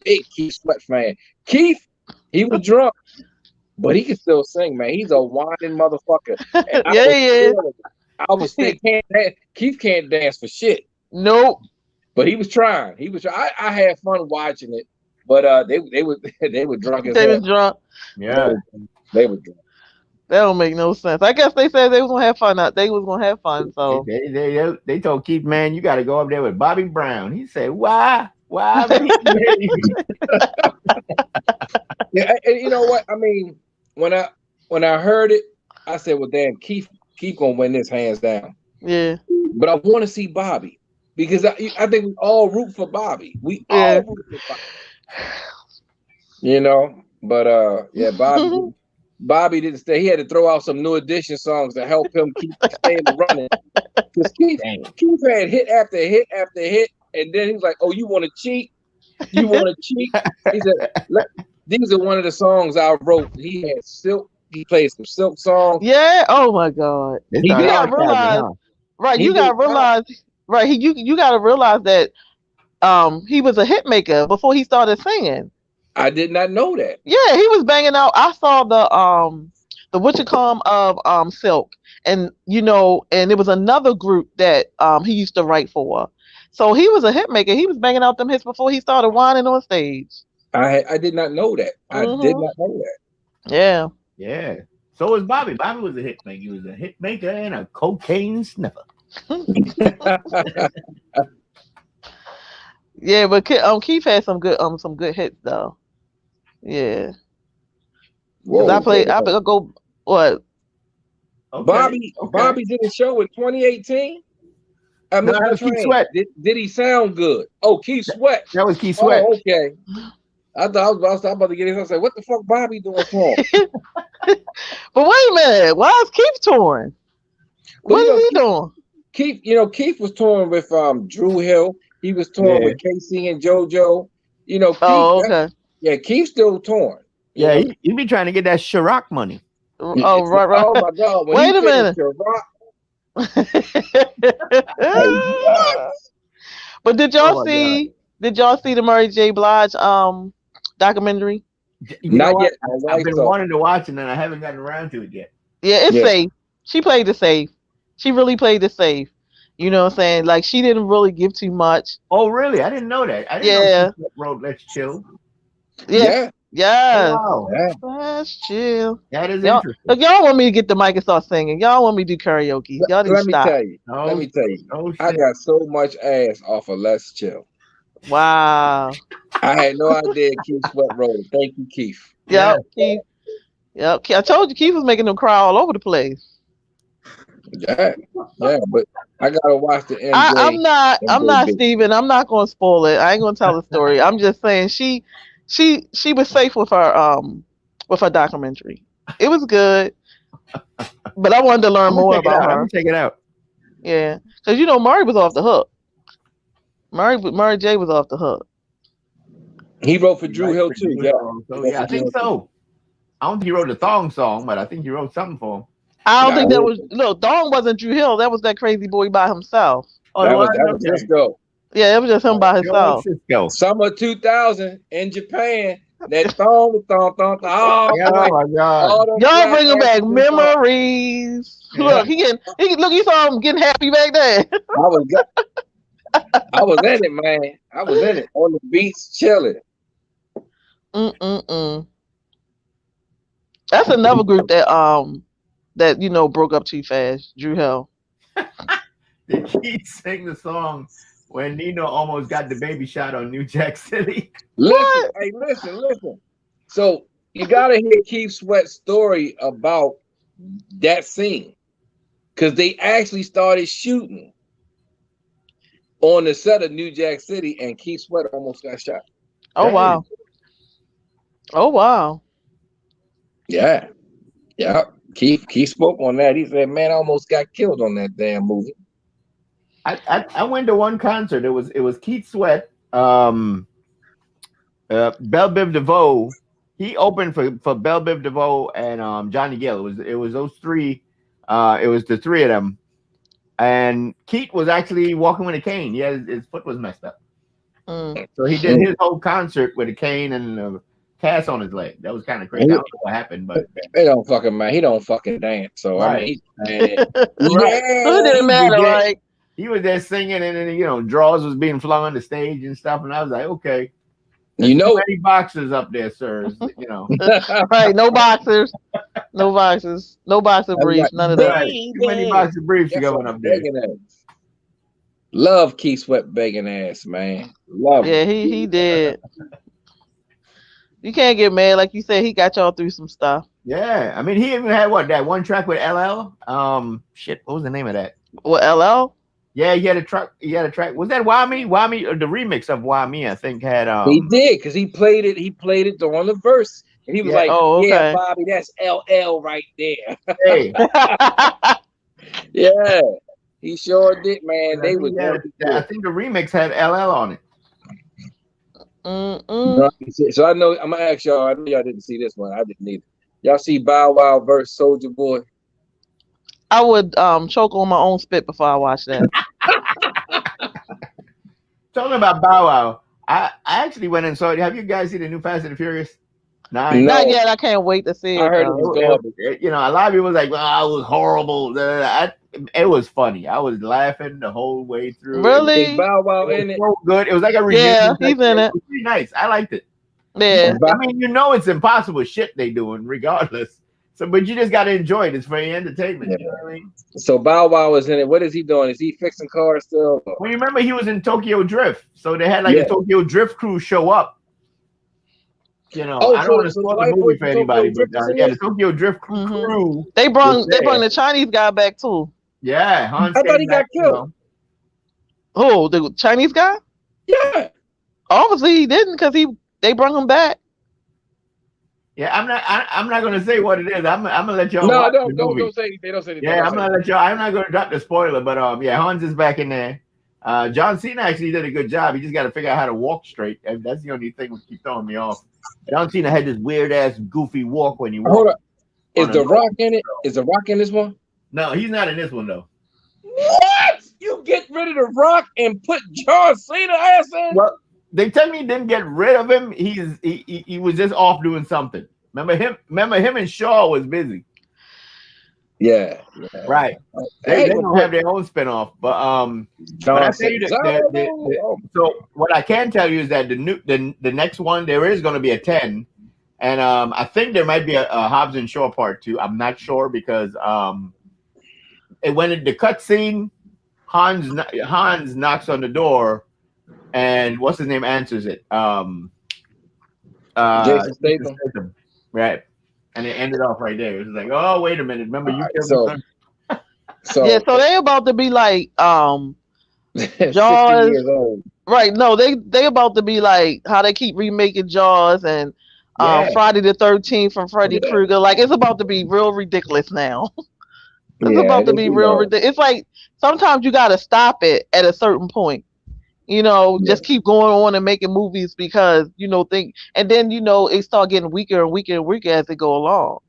big Keith Sweat fan. Keith, he was drunk, but he can still sing, man. He's a whining motherfucker. And I was thinking, Keith can't dance for shit. Nope. But he was trying. I had fun watching it. But they were drunk as hell. They was drunk. Yeah. They were drunk. That don't make no sense. I guess they said they was gonna have fun. They was gonna have fun. So they told Keith, man, you got to go up there with Bobby Brown. He said, why? Yeah, and you know what? I mean, when I heard it, I said, well, damn, Keith gonna win this hands down. Yeah. But I want to see Bobby, because I think we all root for Bobby. We all root for Bobby. But Bobby didn't stay. He had to throw out some New Edition songs to help him keep staying running. Because Keith had hit after hit after hit, and then he was like, "Oh, you want to cheat? You want to cheat?" He said, "These are one of the songs I wrote." He had Silk. He played some Silk songs. Yeah. Oh my God. You gotta realize, right? You gotta realize, right? You gotta realize that he was a hit maker before he started singing. I did not know that. Yeah, he was banging out. I saw the whatchamacallit of Silk, and and it was another group that he used to write for. So he was a hit maker. He was banging out them hits before he started whining on stage. I did not know that. I did not know that. Yeah. Yeah. So was Bobby. Bobby was a hit maker. He was a hit maker and a cocaine sniffer. Yeah, but Keith had some good hits though. Yeah. Whoa, I go what? Okay. Bobby did a show in 2018. Keith Sweat. Did he sound good? Oh, Keith Sweat. That was Keith Sweat. Oh, okay. I thought I was about to get in. I was like, what the fuck Bobby doing for him? But wait a minute, why is Keith touring? What is he doing? Keith was touring with Drew Hill. He was touring with Casey and JoJo. Keith, okay. Keith's still touring. Yeah, he be trying to get that Chirac money. Oh, right. Oh my God! Wait a minute. But did y'all see? God. Did y'all see the Mary J. Blige documentary? Not yet. I've been wanting to watch it, and I haven't gotten around to it yet. Yeah, it's safe. She played it safe. She really played it safe. You know what I'm saying? Like, she didn't really give too much. Oh, really? I didn't know that. I didn't know she wrote Let's Chill. Yeah. Yes. Oh, wow. Let's chill. That is interesting. Look, y'all want me to get the mic and start singing. Y'all want me to do karaoke. Y'all Let me stop. tell you. Let me tell you. I got so much ass off of Let's Chill. Wow. I had no idea Keith Sweat wrote it. Thank you, Keith. Yep, Keith. Yep. I told you Keith was making them cry all over the place. Yeah, but I gotta watch the end. I'm not Steven. I'm not gonna spoil it. I ain't gonna tell the story. I'm just saying she was safe with her documentary. It was good, but I wanted to learn more about her. I'm gonna check it out. Yeah, because Murray was off the hook. Murray J was off the hook. He wrote for Drew Hill too. I think so. I don't think he wrote the thong song, but I think he wrote something for him. I don't think that was Thong wasn't Drew Hill. That was that crazy boy by himself. Oh, that was Cisco. Yeah, it was just him by himself. Summer 2000 in Japan. That thong. Oh my God! Y'all bringing back memories. Yeah. Look, you saw him getting happy back there. I was in it, man. I was in it on the beach chilling. That's another group that broke up too fast. Drew Hill. Did he sing the song when Nino almost got the baby shot on New Jack City? Listen. So You gotta hear Keith Sweat's story about that scene, because they actually started shooting on the set of New Jack City, and Keith Sweat almost got shot. Oh wow. Oh wow. Yeah. Keith spoke on that. He said, "Man, I almost got killed on that damn movie." I went to one concert. It was Keith Sweat, Belle Biv DeVoe. He opened for Belle Biv DeVoe and Johnny Gill. It was those three. It was the three of them. And Keith was actually walking with a cane. Yeah, his foot was messed up. So he did his whole concert with a cane and a cast on his leg. That was kind of crazy. I don't know what happened, but it don't fucking matter. He don't fucking dance. So right. I mean, It didn't matter, right? He was there singing, and then draws was being flung on the stage and stuff. And I was like, okay, you know, many boxers up there, sir. Right? No boxers, no boxers, no boxer briefs, none of that. Right. Too many boxer briefs going up there. Love Keith Sweat begging ass, man. Love. Yeah, he did. You can't get mad, like you said. He got y'all through some stuff. Yeah, I mean, he even had that one track with LL. Shit, what was the name of that? What, LL? Yeah, he had a track. Was that Why Me? Why Me? Or the remix of Why Me? I think had. He did, because he played it. He played it on the verse, and he was like, "Oh, okay. Yeah, Bobby, that's LL right there." Hey. Yeah, he sure did, man. I think the remix had LL on it. So I know I'm gonna ask y'all. I know y'all didn't see this one. I didn't either. Y'all see Bow Wow versus Soulja Boy? I would choke on my own spit before I watch that. Talking about Bow Wow, I actually went and saw it. Have you guys seen the new Fast and the Furious? No. Not yet. I can't wait to see it. I heard it was garbage. A lot of people was like, "Well, it was horrible." It was funny. I was laughing the whole way through. Really? Bow Wow in it. So good. It was like a reunion. Yeah, he's in it. It was pretty nice. I liked it. Yeah. I mean, it's impossible shit they doing regardless. So, but you just got to enjoy it. It's for your entertainment. Yeah. You know what I mean? So Bow Wow is in it. What is he doing? Is he fixing cars still? Well, you remember he was in Tokyo Drift. So they had a Tokyo Drift crew show up. I don't want to spoil the movie for anybody, but the Tokyo Drift crew. They brung the Chinese guy back too. Yeah, Hans. I thought he got killed. Who, the Chinese guy? Yeah. Obviously he didn't, because they brung him back. Yeah, I'm not gonna say what it is. I'm gonna let y'all. No, don't say anything. Don't say anything. Yeah, I'm gonna let y'all. I'm not gonna drop the spoiler, but Hans is back in there. John Cena actually did a good job. He just got to figure out how to walk straight. And that's the only thing that keeps throwing me off. John Cena had this weird ass goofy walk when he walked. Hold up. Is The Rock in it? Is The Rock in this one? No, he's not in this one though. What? You get rid of The Rock and put John Cena ass in? Well, they tell me didn't get rid of him. He was just off doing something. Remember him and Shaw was busy. Yeah. Right. They don't have their own spinoff, but I tell you so what I can tell you is that the next one there is going to be a 10, and I think there might be a Hobbs and Shaw part 2. I'm not sure because when the cut scene, Hans knocks on the door. And what's his name answers it? Jason Statham. Right. And it ended off right there. It was like, oh, wait a minute. Remember you so they about to be like Jaws. 60 years old. Right. No, they about to be like how they keep remaking Jaws and Friday the 13th from Freddy Krueger. Like, it's about to be real ridiculous now. It's about to be real ridiculous. It's like sometimes you gotta stop it at a certain point. Just keep going on and making movies because, and then, it start getting weaker and weaker and weaker as they go along.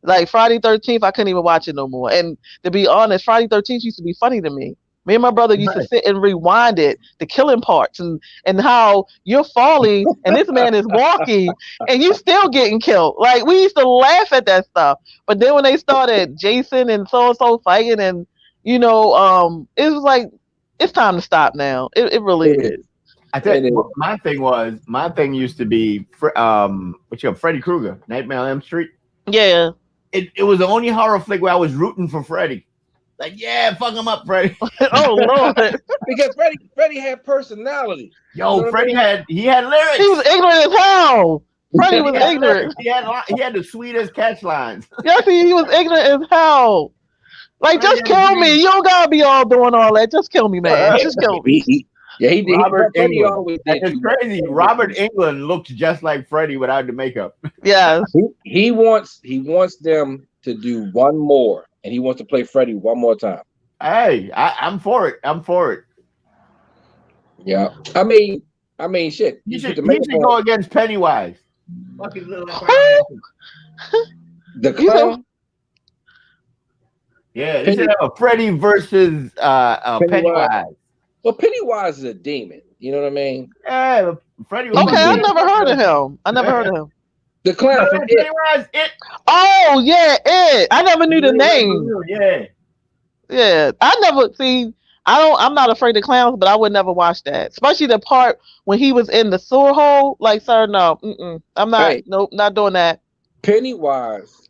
Like Friday 13th, I couldn't even watch it no more. And to be honest, Friday 13th used to be funny to me. Me and my brother used to sit and rewind it, the killing parts and how you're falling and this man is walking and you still getting killed. Like, we used to laugh at that stuff. But then when they started Jason and so fighting and, it was like, it's time to stop now. It really is. I tell you, my thing used to be Freddy Krueger, Nightmare on Elm Street. Yeah. It was the only horror flick where I was rooting for Freddy. Like, yeah, fuck him up, Freddy. Oh Lord. Because Freddy had personality. Yo, Freddy had lyrics. He was ignorant as hell. Freddie was ignorant. He had the sweetest catch lines. Yes, he was ignorant as hell. Like, just kill me. You don't gotta be all doing all that. Just kill me, man. Just kill me. Yeah, he did. Robert Englund. Always did. It's crazy. Robert Englund looks just like Freddie without the makeup. Yes. He wants them to do one more, and he wants to play Freddie one more time. Hey, I'm for it. I'm for it. Yeah. I mean, shit. He should go against Pennywise. Fucking little the clown. Yeah, they should have a Freddy versus Pennywise. Well, Pennywise is a demon. You know what I mean? Yeah, Freddy. Okay, I never heard of him. The clown from Pennywise, It. Oh yeah, It. I never knew the name. Yeah. I never see. I'm not afraid of clowns, but I would never watch that. Especially the part when he was in the sewer hole. Like, sir, no, I'm not. Hey, nope, not doing that. Pennywise,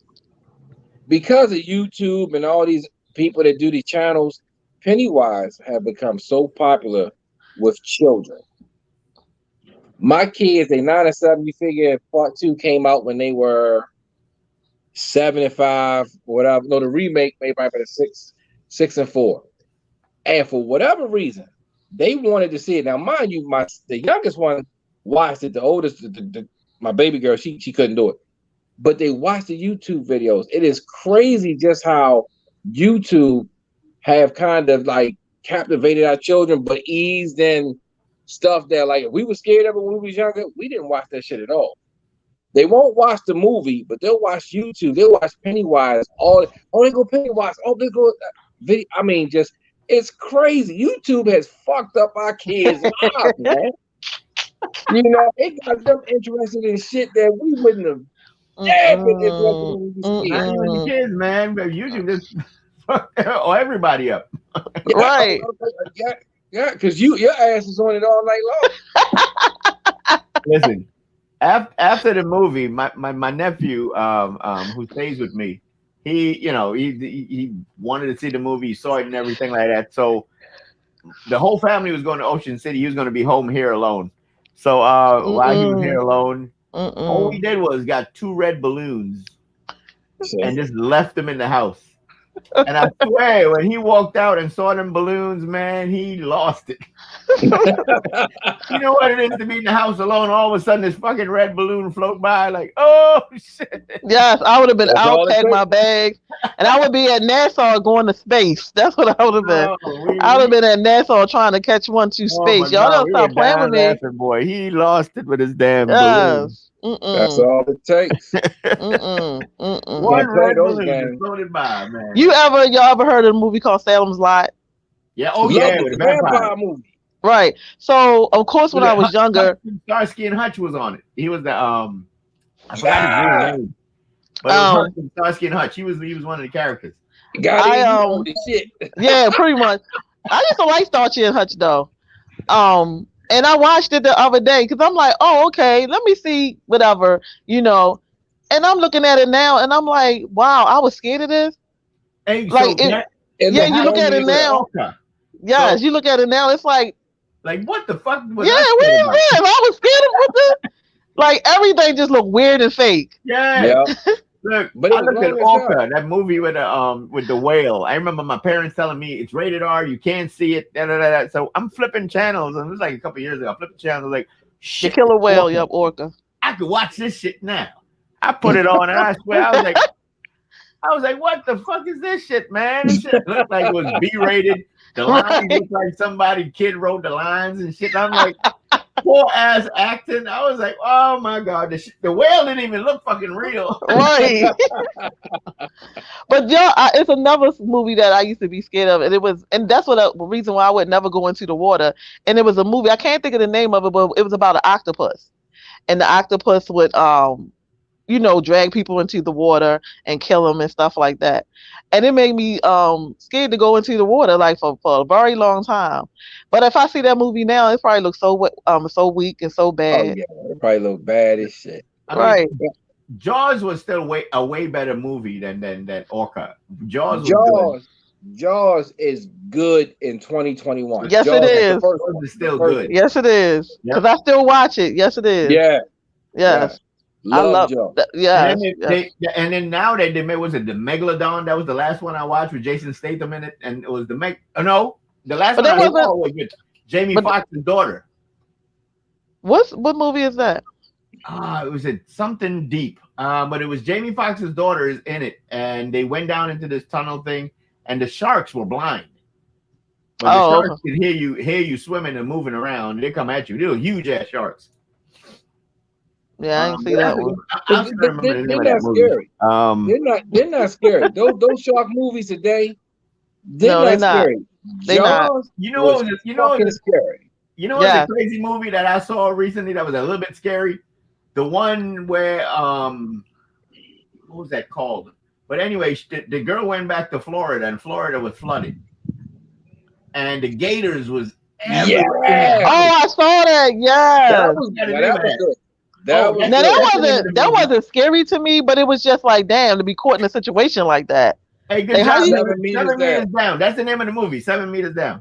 because of YouTube and all these people that do these channels, Pennywise have become so popular with children. My kids, they 9 and 7. You figure part 2 came out when they were 7 and 5, whatever. No, the remake maybe might be 6 and 4. And for whatever reason, they wanted to see it. Now, mind you, the youngest one watched it. The oldest, my baby girl, she couldn't do it. But they watched the YouTube videos. It is crazy just how YouTube have kind of like captivated our children, but eased in stuff that, like, if we were scared of it when we was younger, we didn't watch that shit at all. They won't watch the movie, but they'll watch YouTube. They'll watch Pennywise. They go Pennywise. Oh, they go video. I mean, just. It's crazy. YouTube has fucked up our kids' lives, man. You know, it got them interested in shit that we wouldn't have been interested Not even the kids, man. But YouTube just fucked everybody up. Right. Yeah, because your ass is on it all night long. Listen, after the movie, my nephew, who stays with me, he wanted to see the movie, he saw it and everything like that. So the whole family was going to Ocean City. He was going to be home here alone. So while he was here alone, all we did was got 2 red balloons and just left them in the house. And I swear, when he walked out and saw them balloons, man, he lost it. You know what it is to be in the house alone? All of a sudden, this fucking red balloon float by, like, oh shit. Yes, I would have been out, pack my bags, and I would be at Nassau going to space. That's what I would have been. I would have been at Nassau trying to catch 1-2 space. Y'all don't stop playing with me. Boy, he lost it with his damn balloon. That's all it takes. One red balloon floated by, man. Y'all ever heard of a movie called Salem's Lot? Yeah. Oh yeah, the vampire movie. Right. So of course, when I was younger, Starsky and Hutch was on it. He was the I forgot his name, but Starsky and Hutch. He was one of the characters. Yeah, pretty much. I used to like Starsky and Hutch though. And I watched it the other day because I'm like, oh, okay, let me see whatever, And I'm looking at it now, and I'm like, wow, I was scared of this. Hey, like, you look at it now. Yes, you look at it now. It's like what the fuck? What is this? I was scared of this. Like everything just looked weird and fake. Yeah. Look, but I looked at Orca, that movie with the whale. I remember my parents telling me it's rated R, you can't see it. So I'm flipping channels, and it was like a couple years ago. I flipped channels, like shit. The killer whale, yep, Orca. I could watch this shit now. I put it on, and I swear I was like, what the fuck is this shit, man? This shit looked like it was B-rated. The lines looked like kid wrote the lines and shit. I'm like, poor ass acting. I was like, oh my god, the whale didn't even look fucking real. Right. But it's another movie that I used to be scared of, and that's the reason why I would never go into the water. And it was a movie, I can't think of the name of it, but it was about an octopus, and the octopus would drag people into the water and kill them and stuff like that. And it made me scared to go into the water like for a very long time. But if I see that movie now, it probably looks so weak and so bad. Oh, yeah, it probably look bad as shit. Right. Jaws was still a way better movie than Orca. Jaws is good in 2021. Yes, Jaws it is. It's still good. Yes, it is. Because I still watch it. Yes, it is. Yeah. Yes. I love Joe. that. And Yes, then yes. and then now they made, was it the Megalodon? That was the last one I watched with Jason Statham in it, and it was the no, the last But one that I wasn't. saw was with Jamie But Foxx's daughter. what movie is that? It was something deep. But it was Jamie Foxx's daughter is in it, and they went down into this tunnel thing, and the sharks were blind. But the Oh, sharks okay. can hear you swimming and moving around. They come at you. They were huge ass sharks. Yeah, I didn't see But that's that a good, one. I was trying to remember the name They're of that not movie. scary. They're not scary. Those shark movies today, they're No, they not not. scary. They not. Jaws You know was what was fucking scary. what's a Yeah. crazy movie that I saw recently that was a little bit scary? The one where what was that called? But anyway, the girl went back to Florida, and Florida was flooded, and the gators was everywhere in the Yeah, Oh, house. I saw that. that Yes. was Got the now name that of was that. good. That Oh, was Now good. that's the name of the that movie. wasn't scary to me, but it was just like, damn, to be caught in a situation like that. Hey, good Like, how job, you? 7 meters 7 meters down. down. That's the name of the movie. 7 meters down.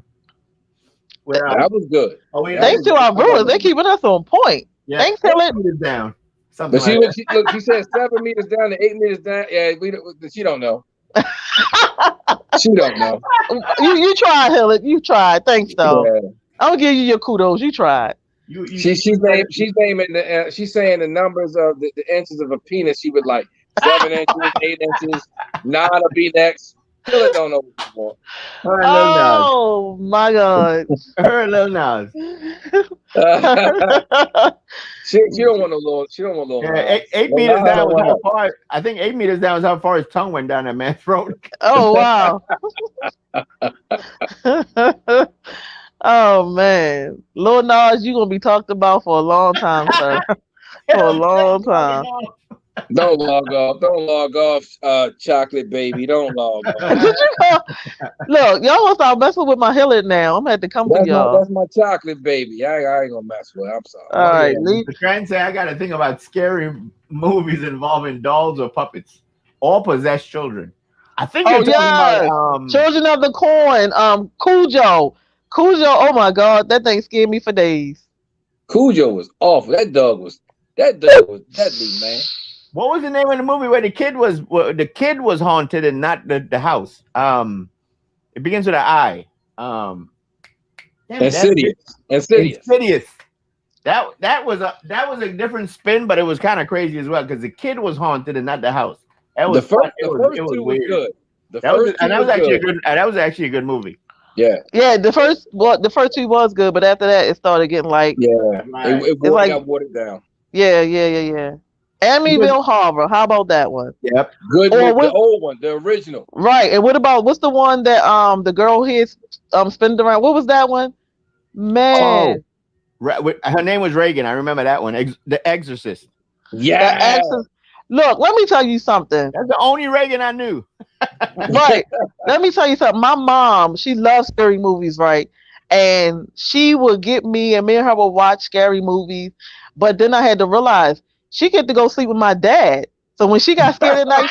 Where That was good. oh wait, That Thanks was to good. our viewers, they keeping us on point. yeah, Thanks, 8 Helen. meters down. Something But like that. look. She said 7 meters down to 8 meters down. Yeah, she don't know. She don't know. You tried, Helen. You tried. Thanks, though. Yeah. I'm gonna give you your kudos. You tried. She's saying the numbers of the inches of a penis. She would like 7 inches, 8 inches. Nine will be next. Still don't know what you want. Her little nose. Oh my god. Her little nose. She don't want no little. She don't want little. Yeah, eight Little meters Nas down don't was want how her. far. I think 8 meters down was how far his tongue went down that man's throat. Oh wow. Oh man. Lord Nas, you gonna be talked about for a long time, sir. For a long time. Don't log off. Don't log off, chocolate baby. Don't log off. Did you know? Look, y'all gonna start messing with my Hillard now. I'm gonna have to come for y'all. That's my chocolate baby. I ain't gonna mess with her. I'm sorry. All right, leave. The trend say I got to think about scary movies involving dolls or puppets or possessed children. I think you're talking about Children of the Corn. Cujo. Oh my god, that thing scared me for days. Cujo was awful. That dog was deadly, man. what was the name of the movie where the kid was haunted and not the house? It begins with an I. Insidious. That was a different spin, but it was kind of crazy as well because the kid was haunted and not the house. That was the first two was good. That was actually a good movie. Yeah. Yeah, the first two was good, but after that it started getting like Right. it got watered down. Yeah. Amityville Horror. How about that one? Yep. Good. The old one, the original. Right. And what's the one that the girl here spinning around? What was that one? Man. Her name was Reagan. I remember that one. The Exorcist. Yeah. Look, let me tell you something. That's the only Reagan I knew. Right. Let me tell you something. My mom, she loves scary movies, right? And she would get me and her would watch scary movies. But then I had to realize she get to go sleep with my dad. So when she got scared at night,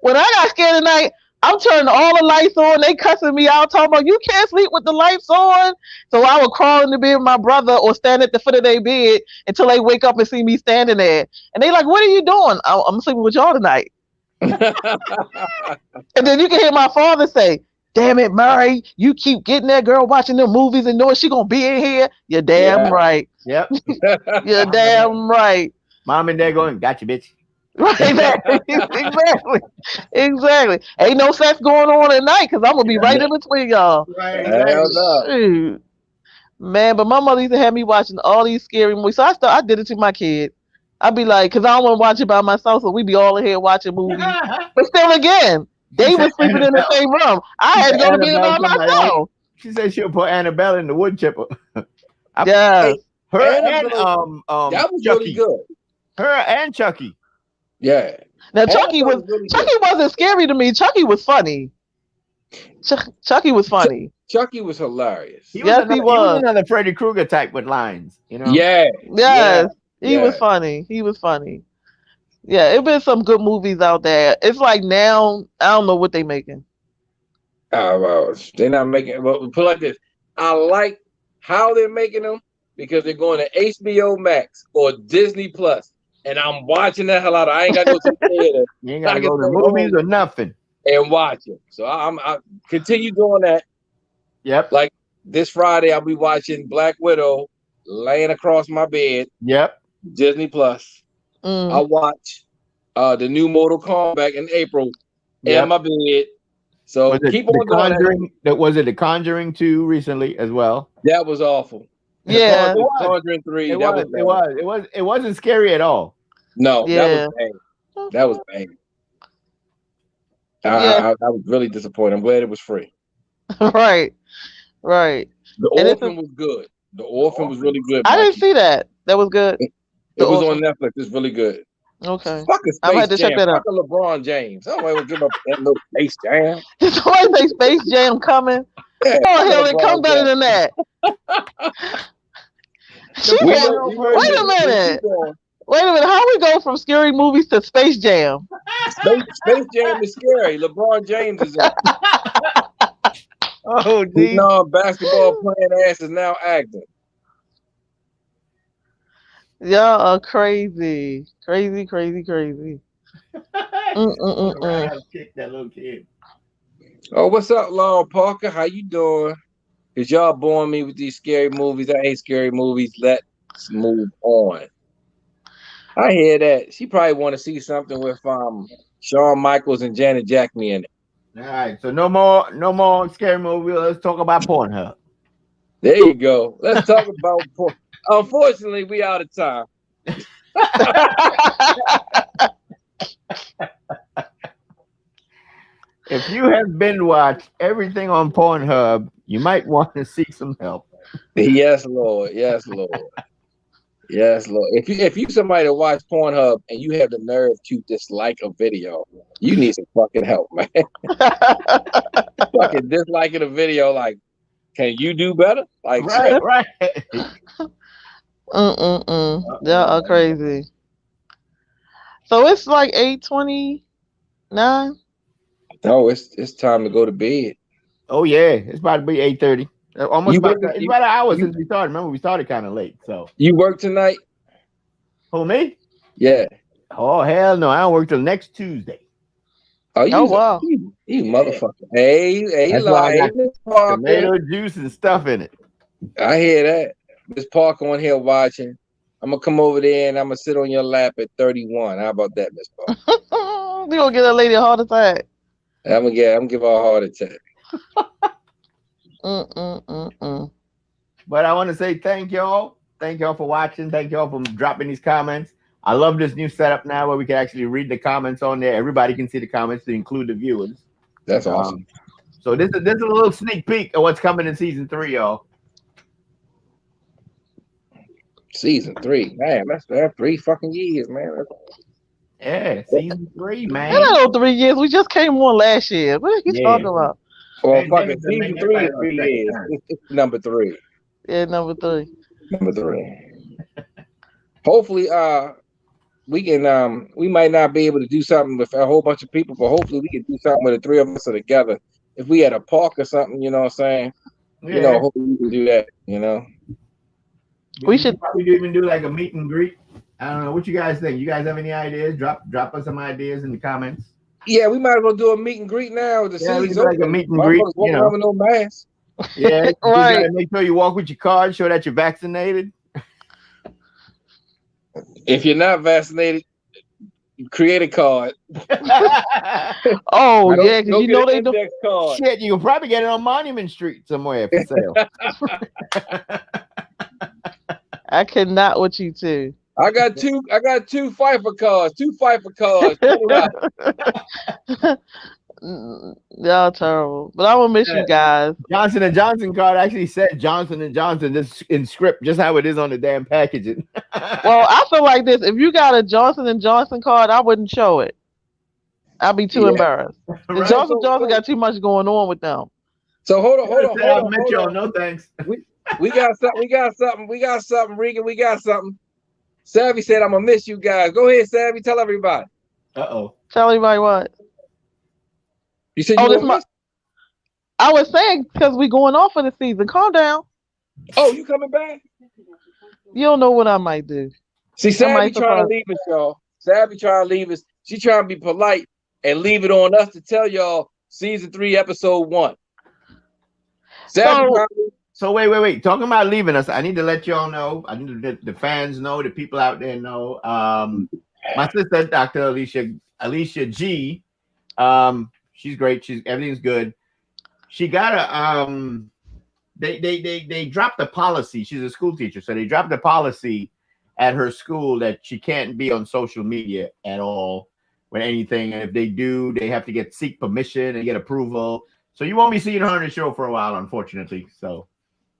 when I got scared at night, I'm turning all the lights on. They cussing me out, talking about you can't sleep with the lights on. So I would crawl in the bed with my brother or stand at the foot of their bed until they wake up and see me standing there. And they like, what are you doing? I'm sleeping with y'all tonight. And then you can hear my father say, damn it, Murray, you keep getting that girl watching them movies and knowing she gonna be in here. You're damn right. Yep. You're damn right. Mom and dad going, gotcha, bitch. Right, exactly. Ain't no sex going on at night because I'm gonna be right in between y'all. Right, exactly. Man, but my mother used to have me watching all these scary movies. So I did it to my kid. I'd be like, because I don't want to watch it by myself, so we be all in here watching movies. But still, again, they were sleeping in the same room. I had to go to bed by myself. She said she'll put Annabelle in the wood chipper. Yeah. Her and that was Chucky. really good. Her and Chucky. Yeah. Now Chucky wasn't scary to me. Chucky was funny. Chucky was funny. Chucky was hilarious. He was another Freddy Krueger type with lines, you know. Yeah. Yes. He was funny. Yeah, it been some good movies out there. It's like now I don't know what they making. They're not making. Well, put it like this: I like how they're making them because they're going to HBO Max or Disney Plus, and I'm watching the hell out of it. I ain't got to go to the theater. You ain't got to go to the movies or nothing. And watch it. So I continue doing that. Yep. Like this Friday, I'll be watching Black Widow laying across my bed. Yep. Disney Plus. I'll watch the new Mortal Kombat in April in my bed. So keep on doing that. Was it The Conjuring 2 recently as well? That was awful. Yeah, The Conjuring 3. It wasn't scary at all. No, that was bad. That was bad. I was really disappointed. I'm glad it was free. Right. The Orphan was good. The Orphan was really good. I didn't see that. That was good. It was on Netflix. It's really good. Okay. Fucking Space Jam. Fuck LeBron James. I don't want to give up that little Space Jam. Did somebody say Space Jam coming? Yeah, oh, hell, it come better than that. Wait a minute. How we go from scary movies to Space Jam? Space Jam is scary. LeBron James is in it. Oh, geez. No, basketball playing ass is now acting. Y'all are crazy. Crazy. Kick that little kid. Oh, what's up, Laura Parker? How you doing? Cause y'all boring me with these scary movies. I hate scary movies. Let's move on. I hear that. She probably want to see something with Shawn Michaels and Janet Jackson in it. All right, so no more scary movie. Let's talk about Pornhub. There you go. Let's talk about porn. Unfortunately, we out of time. If you have binge watched everything on Pornhub, you might want to seek some help. Yes, Lord. Yes, Lord. Yes, Lord. If you somebody to watch Pornhub and you have the nerve to dislike a video, you need some fucking help, man. Fucking disliking a video, like, can you do better? Like, right. Y'all are crazy. So it's like 8:29. No, it's time to go to bed. Oh yeah, it's about to be 8:30. Almost about an hour since we started. Remember, we started kind of late. So you work tonight? Who, me? Yeah. Oh hell no, I don't work till next Tuesday. Oh wow. You motherfucker. Hey, that's why I got tomato juice and stuff in it. I hear that. Miss Parker on here watching. I'm gonna come over there and I'm gonna sit on your lap at 31. How about that, Miss Parker? You gonna get that lady a heart attack? I'm gonna give her a heart attack. But I want to say thank y'all. Thank y'all for watching. Thank y'all for dropping these comments. I love this new setup now where we can actually read the comments on there. Everybody can see the comments to include the viewers. That's awesome. So this is a little sneak peek of what's coming in season 3, y'all. Season 3, man. That's 3 fucking years, man. Yeah, season 3, man. I don't know, 3 years. We just came on last year. What are you talking about? Well, fucking season 3 is 3 years. It's number 3. Yeah, number 3. Number 3. Hopefully, we can. We might not be able to do something with a whole bunch of people, but hopefully we can do something with the 3 of us together. If we had a park or something, you know what I'm saying? Yeah. You know, hopefully we can do that. You know, we should probably even do like a meet and greet. I don't know what you guys think. You guys have any ideas? Drop us some ideas in the comments. Yeah, we might as well do a meet and greet now. The season's like a meet and greet. You know, with no mask. Yeah, right. Make sure you walk with your card, show that you're vaccinated. If you're not vaccinated, create a card. Oh yeah, because you know they do. Card. Shit, you can probably get it on Monument Street somewhere for sale. I cannot with you two. I got two Pfeiffer cards. 2 Pfeiffer cards. Y'all terrible. But I will miss you guys. Johnson & Johnson card actually said Johnson & Johnson just in script, just how it is on the damn packaging. Well, I feel like this. If you got a Johnson & Johnson card, I wouldn't show it. I'd be too embarrassed. Right. Johnson & Johnson got too much going on with them. So hold on. No thanks. We got something, Regan. We got something. Savvy said, I'm gonna miss you guys. Go ahead, Savvy. Tell everybody. Uh-oh. Tell everybody what? You said you miss? I was saying because we going off for the season. Calm down. Oh, you coming back? You don't know what I might do. See, That Savvy might trying to surprise. leave us, y'all. Savvy trying to leave us. She trying to be polite and leave it on us to tell y'all season 3, episode 1. Savvy So trying to So wait. Talking about leaving us, I need to let y'all know. I need to let the fans know, the people out there know. My sister, Dr. Alicia G. She's great. Everything's good. She got a they dropped the policy. She's a school teacher, so they dropped the policy at her school that she can't be on social media at all with anything. And if they do, they have to seek permission and get approval. So you won't be seeing her on the show for a while, unfortunately. So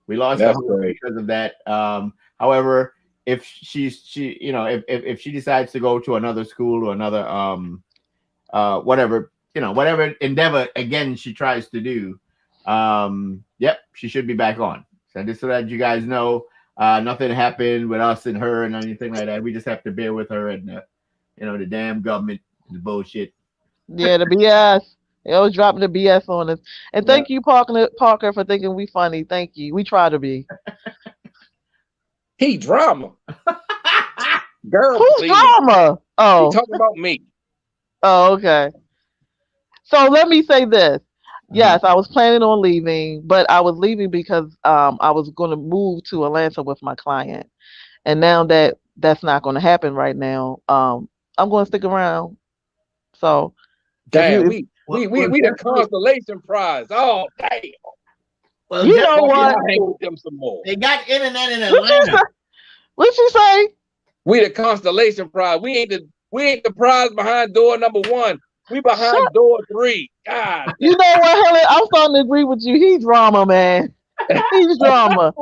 we lost her because of that. However, if she if she decides to go to another school or another whatever endeavor again she tries to do, yep, she should be back on. So just so that you guys know, nothing happened with us and her and anything like that. We just have to bear with her and the damn government, the bullshit. yeah, the BS. They always dropping the BS on us. And thank you, Parker, for thinking we funny. Thank you. We try to be. He drama. Girl, Who's please. drama? Oh. He talking about me. Oh, okay. So let me say this. Yes, I was planning on leaving, but I was leaving because I was going to move to Atlanta with my client. And now that that's not going to happen right now, I'm going to stick around. So damn, if we the constellation prize. Oh, damn. Well, you know what? Hang with them some more. They got internet in Atlanta. What you say? We the constellation prize. We ain't the prize behind door number 1. We behind door 3. God. You know what, Helen? I'm starting to agree with you. He's drama, man. He's drama.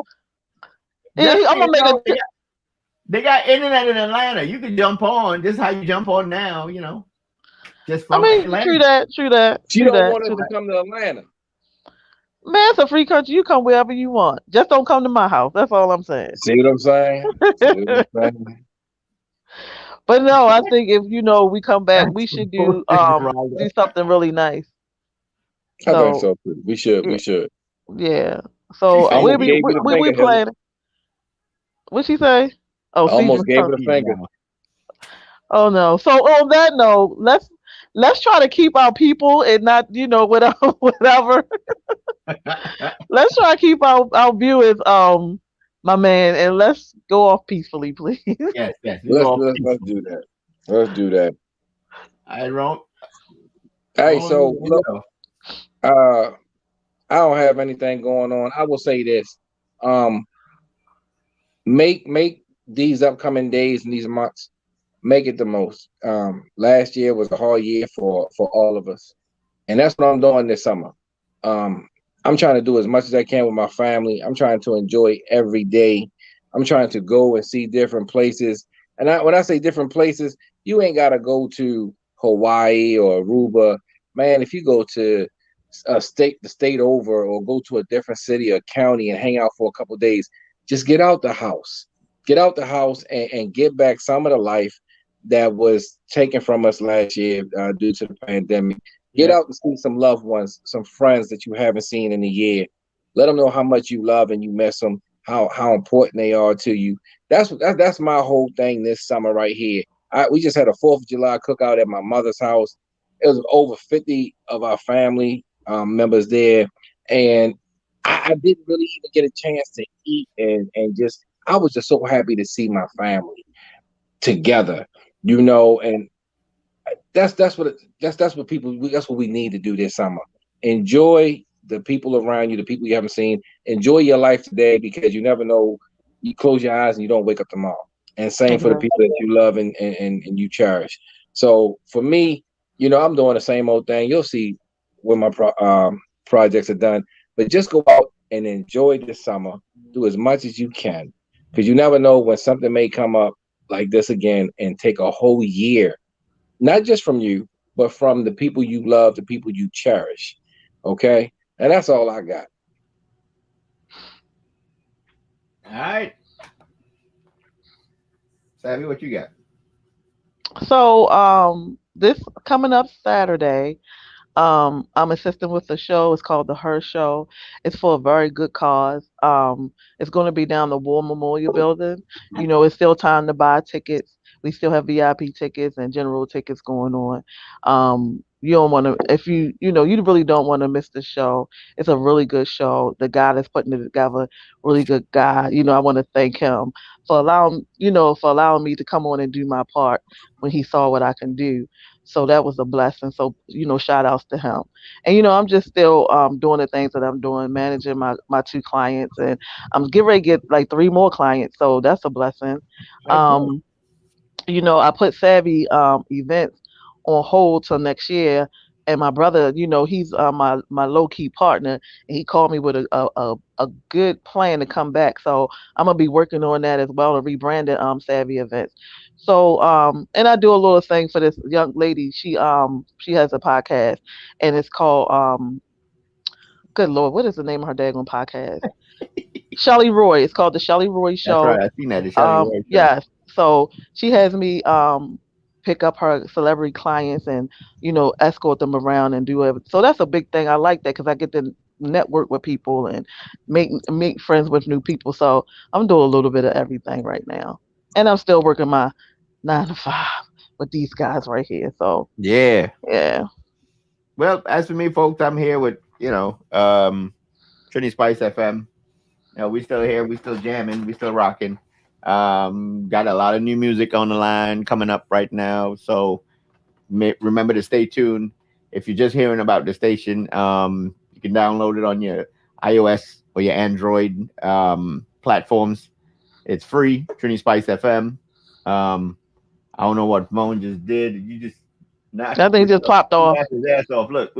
I'm gonna make they got internet in Atlanta. You can jump on just how you jump on now. Just from Atlanta. True that. She don't want us to come to Atlanta. Man, it's a free country. You come wherever you want. Just don't come to my house. That's all I'm saying. See what I'm saying? But no, I think if we come back, we should do something really nice. I think so too. We should. Yeah. So we playing. What'd she say? Oh, almost gave it a finger. Oh no. So on that note, let's try to keep our people and not whatever. Let's try to keep our viewers my man, and let's go off peacefully, please. Yes. Let's do that. Let's do that. I wrote. Hey, so look, I don't have anything going on. I will say this: make these upcoming days and these months, make it the most. Last year was a hard year for all of us, and that's what I'm doing this summer. I'm trying to do as much as I can with my family. I'm trying to enjoy every day. I'm trying to go and see different places. And when I say different places, you ain't got to go to Hawaii or Aruba. Man, if you go to the state over, or go to a different city or county and hang out for a couple of days, just get out the house. Get out the house and get back some of the life that was taken from us last year due to the pandemic. Get out and see some loved ones, some friends that you haven't seen in a year. Let them know how much you love and you miss them, how important they are to you. That's my whole thing this summer right here. We just had a 4th of July cookout at my mother's house. It was over 50 of our family members there, and I didn't really even get a chance to eat, and just I was just so happy to see my family together, and that's what we need to do this summer. Enjoy the people around you, the people you haven't seen. Enjoy your life today, because you never know. You close your eyes and you don't wake up tomorrow. And same for the people that you love and you cherish. So for me, I'm doing the same old thing. You'll see when my projects are done. But just go out and enjoy this summer. Do as much as you can, because you never know when something may come up like this again and take a whole year. Not just from you, but from the people you love, the people you cherish. Okay? And that's all I got. All right. Savvy, what you got? So this coming up Saturday, I'm assisting with the show. It's called the Her Show. It's for a very good cause. It's going to be down the War Memorial Building. You know, it's still time to buy tickets. We still have VIP tickets and general tickets going on. You don't want to, if you really don't want to miss the show. It's a really good show. The guy that's putting it together, really good guy. You know, I want to thank him for allowing me to come on and do my part when he saw what I can do. So that was a blessing. So, shout outs to him. And, I'm just still doing the things that I'm doing, managing my two clients. And I'm getting ready to get like three more clients. So that's a blessing. That's good. Um, I put Savvy events on hold till next year. And my brother, he's my low key partner, and he called me with a good plan to come back. So I'm gonna be working on that as well and rebranding Savvy events. So and I do a little thing for this young lady. She has a podcast, and it's called good lord, what is the name of her daggone podcast? Shelly Roy. It's called the Shelly Roy That's right. Show. I seen that. The Shelly Roy show. Yes. So she has me pick up her celebrity clients and escort them around and do it. So that's a big thing. I like that because I get to network with people and make friends with new people. So I'm doing a little bit of everything right now, and I'm still working my 9 to 5 with these guys right here. So Yeah. yeah. Well, as for me, folks, I'm here with Trini Spice FM. We still here. We still jamming. We still rocking. Got a lot of new music on the line coming up right now. So remember to stay tuned. If you're just hearing about the station, you can download it on your iOS or your Android platforms. It's free. Trini Spice FM. I don't know what Moan just did. You just knocked That thing just popped off. his ass off. Look.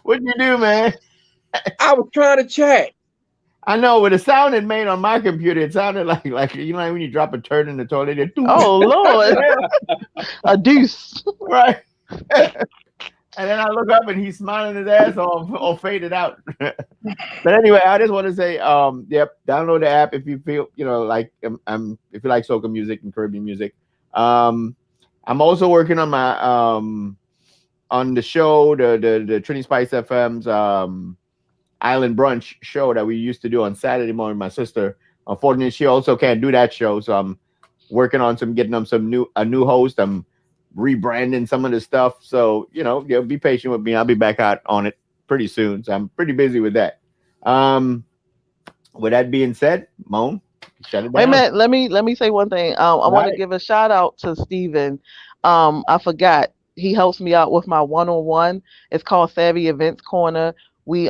What'd you do, man? I was trying to chat. I know, with the sound it made on my computer, it sounded like when you drop a turd in the toilet. Oh Lord, a deuce. Right. And then I look up and he's smiling his ass off or faded out. But anyway, I just want to say, download the app if you feel, like if you like soca music and Caribbean music. I'm also working on my on the show, the Trini Spice FM's Island Brunch show that we used to do on Saturday morning with my sister. Unfortunately, she also can't do that show, so I'm working on getting them a new host. I'm rebranding some of the stuff, so be patient with me. I'll be back out on it pretty soon. So I'm pretty busy with that. With that being said, Moan, shut it down. Wait a minute, let me say one thing. I want to give a shout out to Steven. I forgot. He helps me out with my one-on-one. It's called Savvy Events Corner. We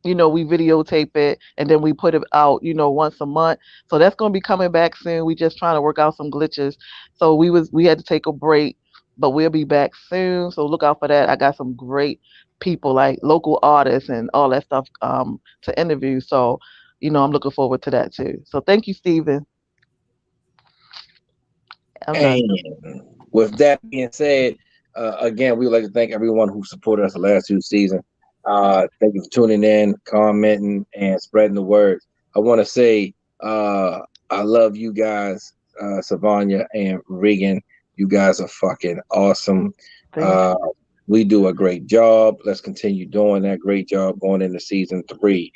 we videotape it and then we put it out, once a month. So that's gonna be coming back soon. We just trying to work out some glitches. So we had to take a break, but we'll be back soon. So look out for that. I got some great people like local artists and all that stuff to interview. So, I'm looking forward to that too. So thank you, Steven. And with that being said, again, we would like to thank everyone who supported us the last 2 seasons. Thank you for tuning in, commenting, and spreading the word. I want to say I love you guys, Savanya and Regan. You guys are fucking awesome. We do a great job. Let's continue doing that great job going into season 3.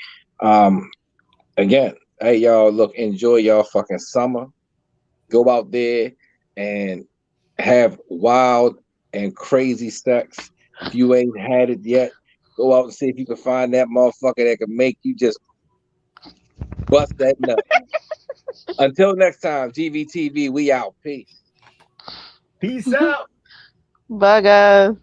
Again, hey y'all, look, enjoy y'all fucking summer. Go out there and have wild and crazy sex. If you ain't had it yet, go out and see if you can find that motherfucker that can make you just bust that nut. Until next time, GVTV, we out. Peace. Peace out. Bye, guys.